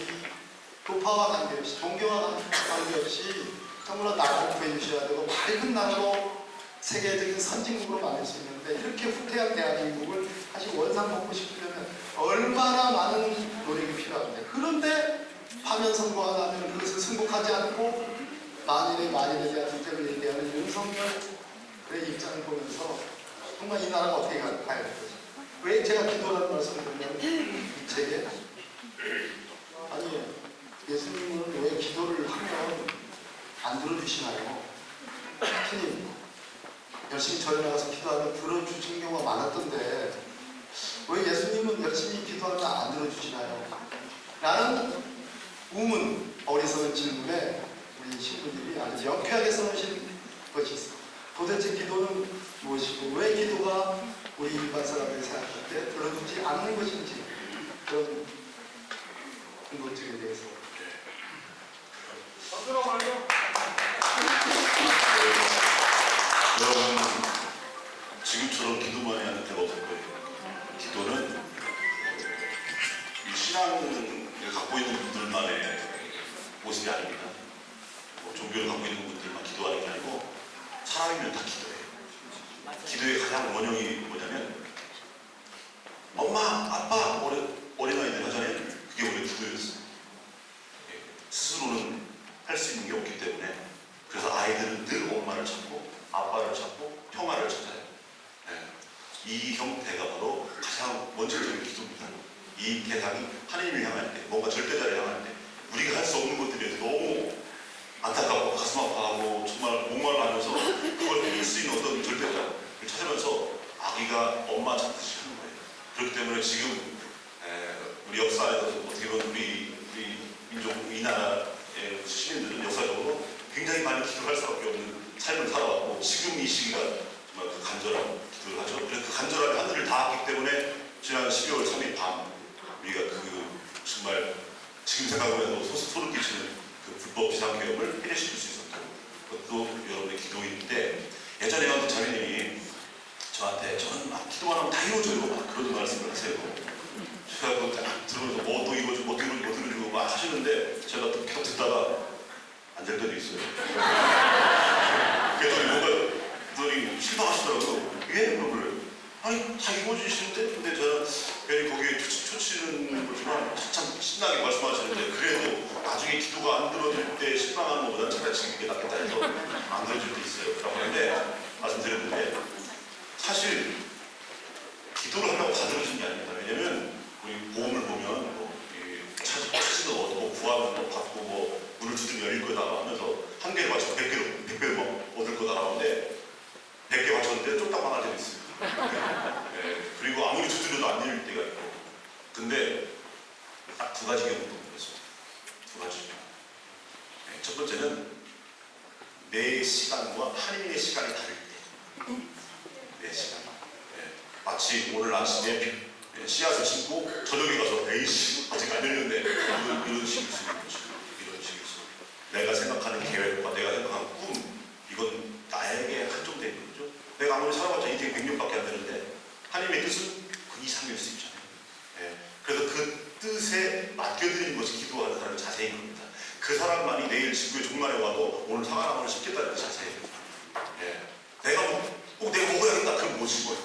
교파와 관계없이 종교와 관계없이 정말 나라를 구해주셔야 되고 밝은 나라로 세계적인 선진국으로 만들 수 있는데 이렇게 후퇴한 대한민국을 다시 원상복구 시키려면 얼마나 많은 노력이 필요합니다. 그런데 파면 선고가 나면 그것을 승복하지 않고 만인에 대한 투쟁을 얘기하는 윤석열의 입장을 보면서 정말 이 나라가 어떻게 가야 될 거지? 왜 제가 기도라는 말씀을 드리냐면 이 책에 아니 예수님은 왜 기도를 하면 안 들어주시나요? 스님 열심히 절에 나가서 기도하면 들어주신 경우가 많았던데 왜 예수님은 열심히 기도하면 안 들어주시나요? 라는 우문, 어리석은 질문에 우리 신부님이 아주 명쾌하게 써놓으신 것이 있습니다. 도대체 기도는 무엇이고 왜 기도가 우리 일반 사람들이 생각할 때 들어주지 않는 것인지 그런 궁금증에 대해서 여러분 지금처럼 기도만이 하는 데가 없을 거예요. 기도는 이 신앙을 갖고 있는 분들만의 모습이 아닙니다. 종교를 갖고 있는 분들만 기도하는 게 아니고 사람이면 다 기도해요. 기도의 가장 원형이 뭐냐면 엄마, 아빠, 어린아이들 하잖아요. 그게 원래 기도였어요. 스스로는 할 수 있는 게 없기 때문에 그래서 아이들은 늘 엄마를 찾고 아빠를 찾고 평화를 찾아요. 이 형태가 바로 가장 원칙적인 기도입니다. 이 대상이 하나님을 향할 때, 뭔가 절대자를 향할 때 우리가 할 수 없는 것들에 너무 안타깝고 가슴 아파하고 정말 목말라하면서 그걸 이길 수 있는 어떤 절대자를 찾으면서 아기가 엄마 찾듯이 하는 거예요. 그렇기 때문에 지금 우리 역사에서 어떻게 보면 우리 민족, 이 나라의 시민들은 역사적으로 굉장히 많이 기도할 수밖에 없는 삶을 살아왔고 지금 이 시기가 정말 그 간절한 기도를 하죠. 그래서 그 간절함이 하늘을 닿았기 때문에 지난 12월 3일 밤 우리가 그 정말 지금 생각을 해도 소름 끼치는 그 불법 비상계엄을 해제시킬 수 있었던 그것도 여러분의 기도인데 예전에 어떤 자매님이 저한테 저는 막 기도만 하면 다 이루어져요 막 그런 말씀을 하세요. 제가 그거 딱 들으면서 뭐 또 이루어지고 뭐 또 이루어지고 뭐 또 이루어지고 막 하시는데 제가 또 계속 듣다가 안 될 때도 있어요. 그랬더니 뭔가 그들이 실망하시더라고요. 왜? 그러길래 아니 다 이루어지시는데 근데 저는 괜히 거기에 초치는 거지만 한참 신나게 말씀하시는데 그래도 나중에 기도가 안 들어질 때 실망하는 것보다는 차라리 지금 이게 낫겠다 해서 안 들어질 때 있어요. 라고 하는데 말씀드렸는데 사실 기도를 한다고 다 들어주는 게 아닙니다. 왜냐면 우리 보험을 보면 뭐 찾으면 얻고 구하면 뭐 받고 뭐 문을 두드리면 열릴 거다 하면서 한 개를 맞추면 100개를 뭐 얻을 거다 하는데 100개 맞췄는데 쫄딱 망할 때도 있어요. 네, 그리고 아무리 두드려도 안 열릴 때가 있고. 근데 딱 두 가지 경우도 그래서 두 가지. 네, 첫 번째는 내 시간과 하나님의 시간이 다를 때. 내 시간. 네, 마치 오늘 아침에 씨앗을 심고 저녁에 가서 에이씨 아직 안 열렸네 이런 식일 수 있는 거죠. 이런 식일 수. 내가 생각하는 계획과 내가 생각하는 꿈 이건 나에게 한정되어 있는 거죠. 내가 아무리 살아봤자 인생 100년밖에 안 되는데 하나님의 뜻은 그 이상일 수 있잖아요. 예. 그래서 그 뜻에 맡겨드리는 것이 기도하는 사람의 자세인 겁니다. 그 사람만이 내일 지구에 종말에 와도 오늘 사과나무를 심겠다는 그 자세예요. 예. 꼭 내가 먹어야겠다 그럼 못 심어요.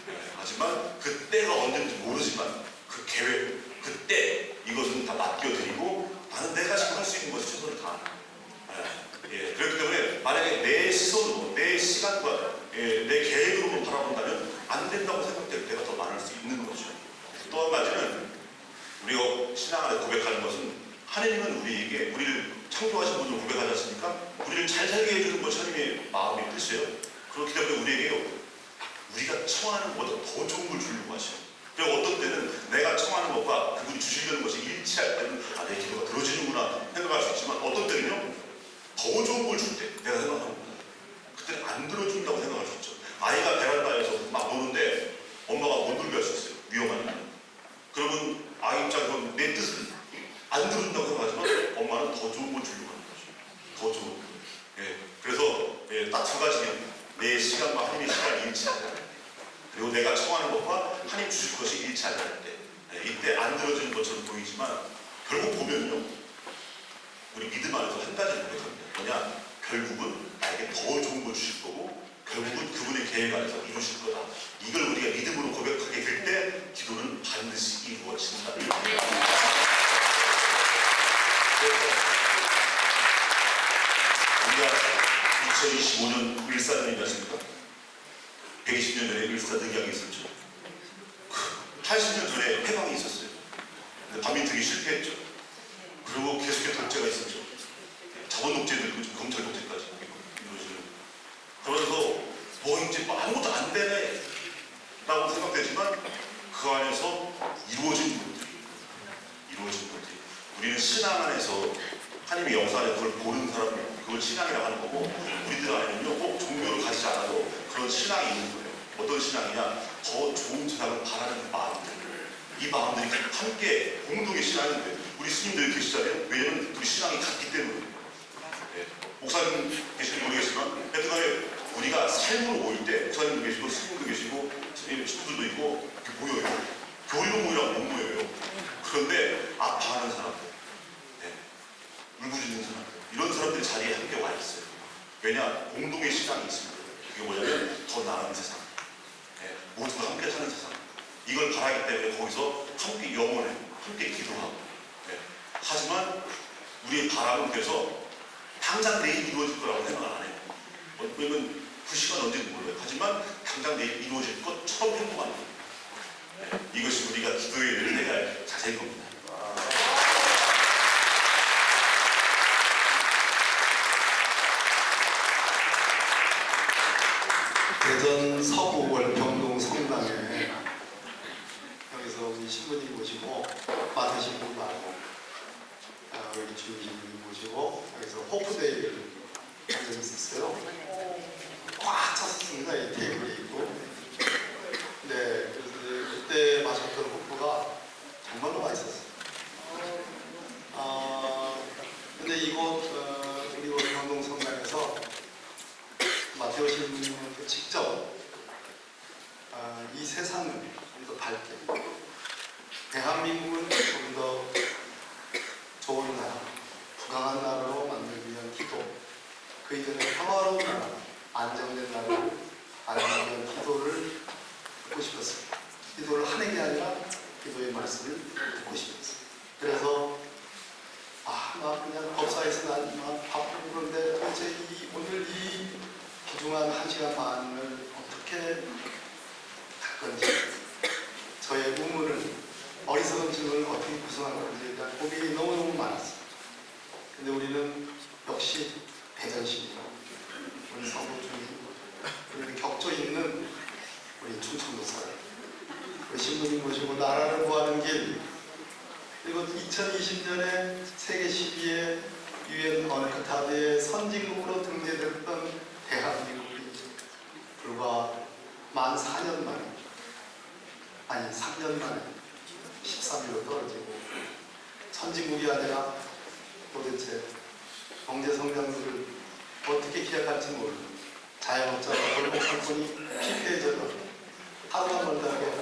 예. 하지만 그 때가 언제인지 모르지만 그 계획, 그 때 이것은 다 맡겨드리고 나는 내가 지금 할 수 있는 것이 최선을 다하는 거예요. 예. 그렇기 때문에 만약에 내 시선으로 내 시간과 내 계획으로만 바라본다면 안 된다고 생각될 때가 더 많을 수 있는 거죠. 또 한 가지는 우리가 신앙 안에 고백하는 것은 하나님은 우리에게 우리를 창조하신 분을 고백하지 않습니까? 우리를 잘 살게 해주는 것이 하나님의 마음의 뜻이에요. 그렇기 때문에 우리에게 우리가 청하는 것보다 더 좋은 걸 주려고 하셔요. 그리고 어떤 때는 내가 청하는 것과 그분이 주시려는 것이 일치할 때는 내 기도가 들어지는구나 생각할 수 있지만 어떤 때는요 더 좋은 걸 줄 때 내가 생각합니다. 그때는 안 들어준다고 생각할 수 있죠. 아이가 베란다에서 막 노는데 엄마가 못 놀게 할 수 있어요. 위험하니까. 그러면 아이 입장에서 내 뜻을 안 들어준다고 생각하지만 엄마는 더 좋은 걸 주려고 하는 거죠. 더 좋은 걸. 예. 그래서 딱 두 가지예요. 내 시간과 하나님의 시간이 일치하지 않을 때 그리고 내가 청하는 것과 하나님 주실 것이 일치하지 않을 때 이때 안 들어주는 것처럼 보이지만 결국 보면요 우리 믿음 안에서 한 가지를 고백합니다. 뭐냐? 결국은 나에게 더 좋은 걸 주실 거고 결국은 그분의 계획 안에서 이루실 거다. 이걸 우리가 믿음으로 고백하게 될 때 기도는 반드시 이루어진다. 우리가 2025년 일사년이지 않습니까? 120년 전에 일사늑약이 있었죠. 80년 전에 해방이 있었어요. 근데 밤이득이 실패했죠. 그리고 계속해서 독재가 있었죠. 자본 독재도 있고 검찰 독재까지 이루어지는. 그러면서 이제 아무것도 안 되네 라고 생각되지만 그 안에서 이루어진 것들이 우리는 신앙 안에서 하나님의 영상 안에 그걸 보는 사람 그걸 신앙이라고 하는 거고 우리들 안에는요 꼭 종교를 가지지 않아도 그런 신앙이 있는 거예요. 어떤 신앙이냐? 더 좋은 세상을 바라는 마음들. 이 마음들이 함께 공동의 신앙인데 우리 스님들 계시잖아요. 왜냐면 우리 신앙이 같기 때문에. 목사님 계실지 모르겠지만 하여튼간에 우리가 삶으로 모일 때 목사님도 계시고 스님도 계시고 친구들도 있고 이렇게 모여요. 교회로 모이라고 못 모여요. 그런데 아파하는 사람들, 울부짖는 사람들 이런 사람들이 자리에 함께 와 있어요. 왜냐? 공동의 신앙이 있습니다. 그게 뭐냐면 더 나은 세상, 모두가 함께 사는 세상 이걸 바라기 때문에 거기서 함께 영원해 함께 기도하고 하지만 우리의 바람은 그래서 당장 내일 이루어질 거라고 생각 안 해요. 왜냐면 그 시간 언제인지 몰라요. 하지만 당장 내일 이루어질 것처럼 행동하는 거예요. 이것이 우리가 기도해야 될 자세인 겁니다. 대전 서구 월평동 성당에 여기서 우리 신부님 모시고 맡으신 분 말고 우리 주임님 모시고 여기서 호프데이를 한 적이 있었어요. 꽉 찼습니다. 이 테이블이 있고. 네, 그래서 그때 마셨던 호프가 정말로 맛있었어요. 근데 이곳 우리 월평동 성당에서 마테오 신부님은 직접 이 세상을 좀 더 밝게 대한민국은 좀 더 좋은 나라, 부강한 나라로 만들기 위한 기도 그 이전에 평화로운 나라, 안정된 나라를 만들기 위한 기도를 듣고 싶었습니다. 기도를 하는 게 아니라 기도의 말씀을 듣고 싶었어요. 그래서 나 그냥 법사에서 난 바쁘고 그런데 도대체 오늘 이 귀중한 1시간 반을 어떻게 갈 건지 저의 의문을 어리석은 질문을 어떻게 구성할 건지에 대한 고민이 너무너무 많았어요. 근데 우리는 역시 대전시이고 우리 서구중이 우리는 격조 있는 우리 충청도 사람 우리 신부님 모시고 나라를 구하는 길 그리고 2020년에 세계 12회 유엔 언크타드의 선진국으로 등재됐던 대한민국이 불과 만 4년 만에 아니 3년 만에 13위로 떨어지고 선진국이 아니라 도대체 경제성장률을 어떻게 기약할지 모르는 자영업자와 골목 상권이 피폐해져도 하루가 멀다게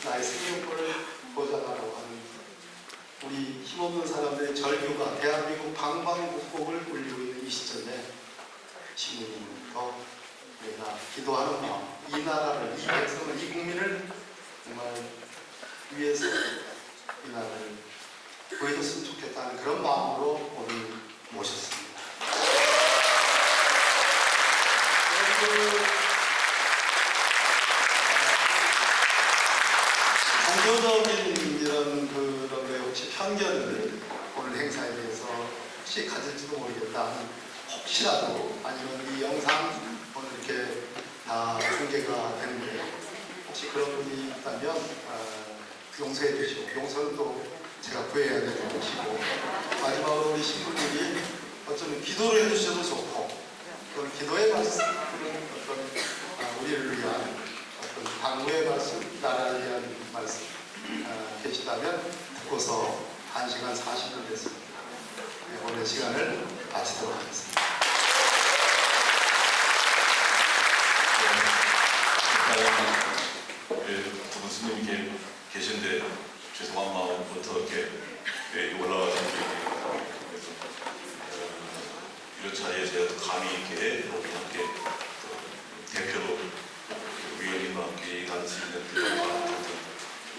나의 생명권을 보장하라고 하는 우리 힘없는 사람들의 절규가 대한민국 방방곡곡을 울리고 있는 이 시점에 신부님부터 우리가 기도하는 마음 이 나라를, 이 백성을, 이 국민을 정말 위해서 이 나라를 보여줬으면 좋겠다는 그런 마음으로 오늘 모셨습니다. 종교적인 이런 그런 혹시 편견을 오늘 행사에 대해서 혹시 가질지도 모르겠다. 혹시라도 아니면 이 영상 오늘 이렇게 다 중계가 되는데 혹시 그런 분이 있다면 용서해 주시고 용서는 또 제가 구해야 되는 것이고 마지막으로 우리 신부님이 어쩌면 기도를 해주셔도 좋고 그런 기도의 말씀 그런 어떤 우리를 위한 어떤 당부의 말씀 나라를 위한 말씀 계시다면 듣고서 1시간 40분 됐습니다. 네, 오늘 시간을 마치도록 하겠습니다. 두 분 스님께 계신데 죄송한 마음부터 이렇게 올라와서 이런 자리에 제가 감히 이렇게 여러분 함께 대표로 위원님과 함께 일할 수 있는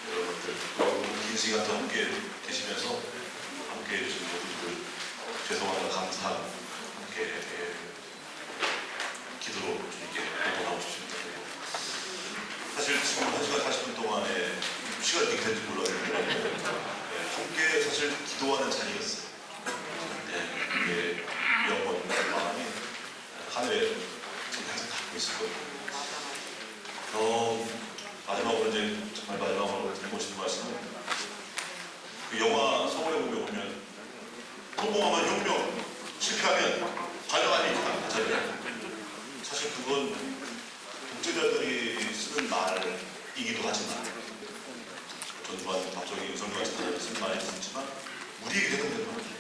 여러분들 긴 시간 더 함께 계시면서 함께 해주신 모두들 죄송하다 감사 함께 기도로 주님께 나오고 싶습니다. 사실 지금 1시간 40분 동안에 시간이 어떻게 될지 몰랐는데 함께 사실 기도하는 자리였어요. 이게 영원 마음이 하늘에 항상 갖고 있을 거예요. 마지막으로 이제 정말 마지막으로 드리고 싶은 말씀은 그 영화 서울의 봄에 보면 성공하면 혁명, 실패하면 반영 아니니까 사실 그건 독재자들이 쓰는 말이기도 하지만 전두환, 박정희, 윤석열 같은 사람이 쓰는 말이 있지만 우리에게 해당되는 말이에요.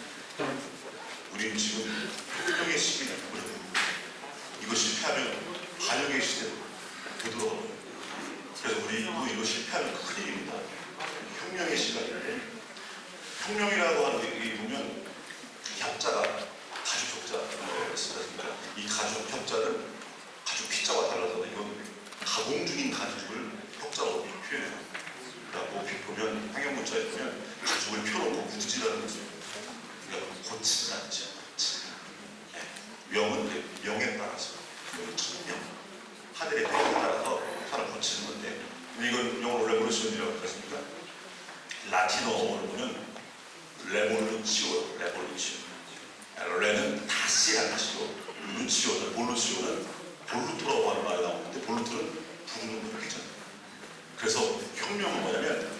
우리는 지금 혁명의 시기다. 이거 실패하면 반영의 시대로 되돌아가요. 그래서 우리도 이거 실패하면 큰일입니다. 혁명의 시간인데 혁명이라고 하는 게 보면 협자가 가죽 협자라고 했습니다. 이 가죽 협자는 가죽 피자와 달라서 이건 가공 중인 가죽을 협자로 표현해요. 그리고 보면 상형문자에 보면 가죽을 펴놓고 구지라는 거죠. 그러니까 고치지 않죠. 명은 명에 따라서 천명 하늘의 명에 따라서 사람 고치는 건데 이건 영어로 레볼루션이라고 했습니다. 라틴어로 보면 레볼루치오, 레볼루치오. 레는 다시라는 뜻이고 루치오는 볼루치오는 볼루토라고 하는 말이 나오는데 볼루토는 부르는 거죠. 그래서 혁명은 뭐냐면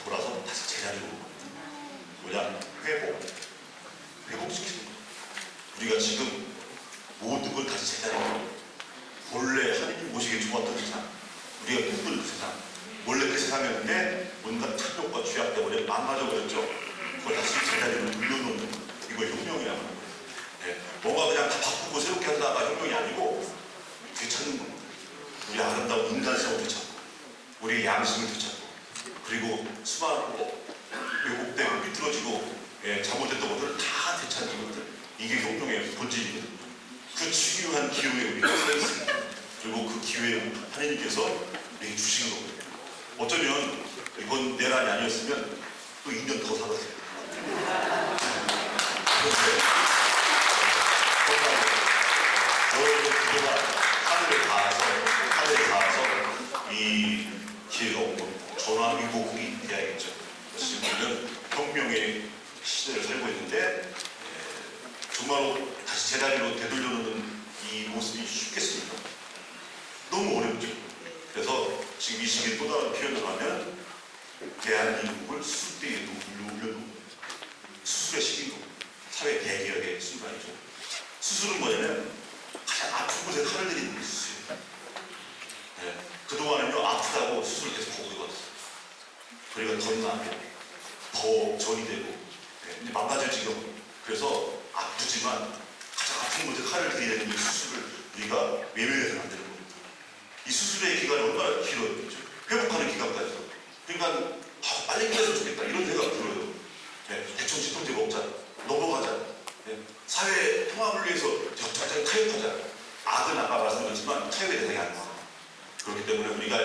돌아서 다시 제자리로 뭐냐 회복시키는 거. 우리가 지금 모든 걸 다시 제자리로 본래 하느님 모시기 좋았던 세상 우리가 꿈꾸는 그 세상 원래 그 세상이었는데 뭔가 착욕과 죄악 때문에 망가져버렸죠. 그걸 다시 제자리로 돌려놓는 거. 이걸 혁명이라고 하는 거예요. 네. 뭔가 그냥 다 바꾸고 새롭게 하다가 혁명이 아니고 되찾는 겁니다. 우리 아름다운 인간성을 되찾고 우리의 양심을 되찾고 그리고 수많고 왜곡되고 삐뚤어지고 잘못됐던 것들을 다 되찾는 것들 이게 혁명의 본질이거든요. 그 중요한 기회에 우리가 서 있습니다. 그리고 그 기회에 하나님께서 우리에게 주신 거거든요. 어쩌면 이번 내란이 아니었으면 또 2년 더 살았어요. 그런데 여러분의 기도가 하늘에 닿아서 이 기회가 온 겁니다. 태평의 시대를 살고 있는데 정말로 다시 제자리로 되돌려놓는 이 모습이 쉽겠습니까? 너무 어렵죠. 그래서 지금 이 시기에 또 다른 표현을 하면 대한민국을 수술대에 올려놓은 수술의 시기로 사회 대개혁의 순간이죠. 수술은 뭐냐면 가장 아픈 곳에 칼을 들이는 게 수술이에요. 네. 그동안은요 아프다고 수술을 계속 거부해왔어요. 그러니까 더 나면 더 전이 되고 이제 망가질 지경. 그래서 아프지만 가장 아픈 곳에 칼을 들이대는 이 수술을 우리가 외면해서는 안 되는 겁니다. 이 수술의 기간이 얼마나 길어요. 그렇죠? 회복하는 기간까지도. 그러니까 빨리 끝냈으면 좋겠다 이런 생각 들어요. 네. 대충 진통제 먹자. 넘어가자. 네. 사회 통합을 위해서 적절하게 타협하자. 악은 아까 말씀드렸지만 타협의 대상이 아닙니다. 그렇기 때문에 우리가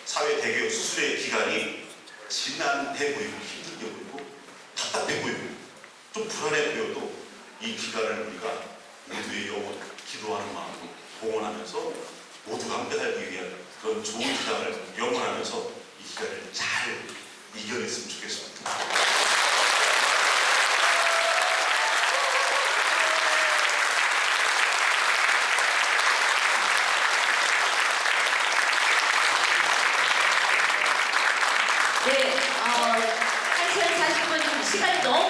사회 대개혁 수술의 기간이 지난해 보이고 힘들게 보이고 답답해 보이고 좀 불안해 보여도 이 기간을 우리가 모두의 영혼, 기도하는 마음으로 봉헌하면서 모두가 함께 살기 위한 그런 좋은 기간을 영원하면서 이 기간을 잘 이겨냈으면 좋겠습니다. 네, 1시간 40분 시간이 너무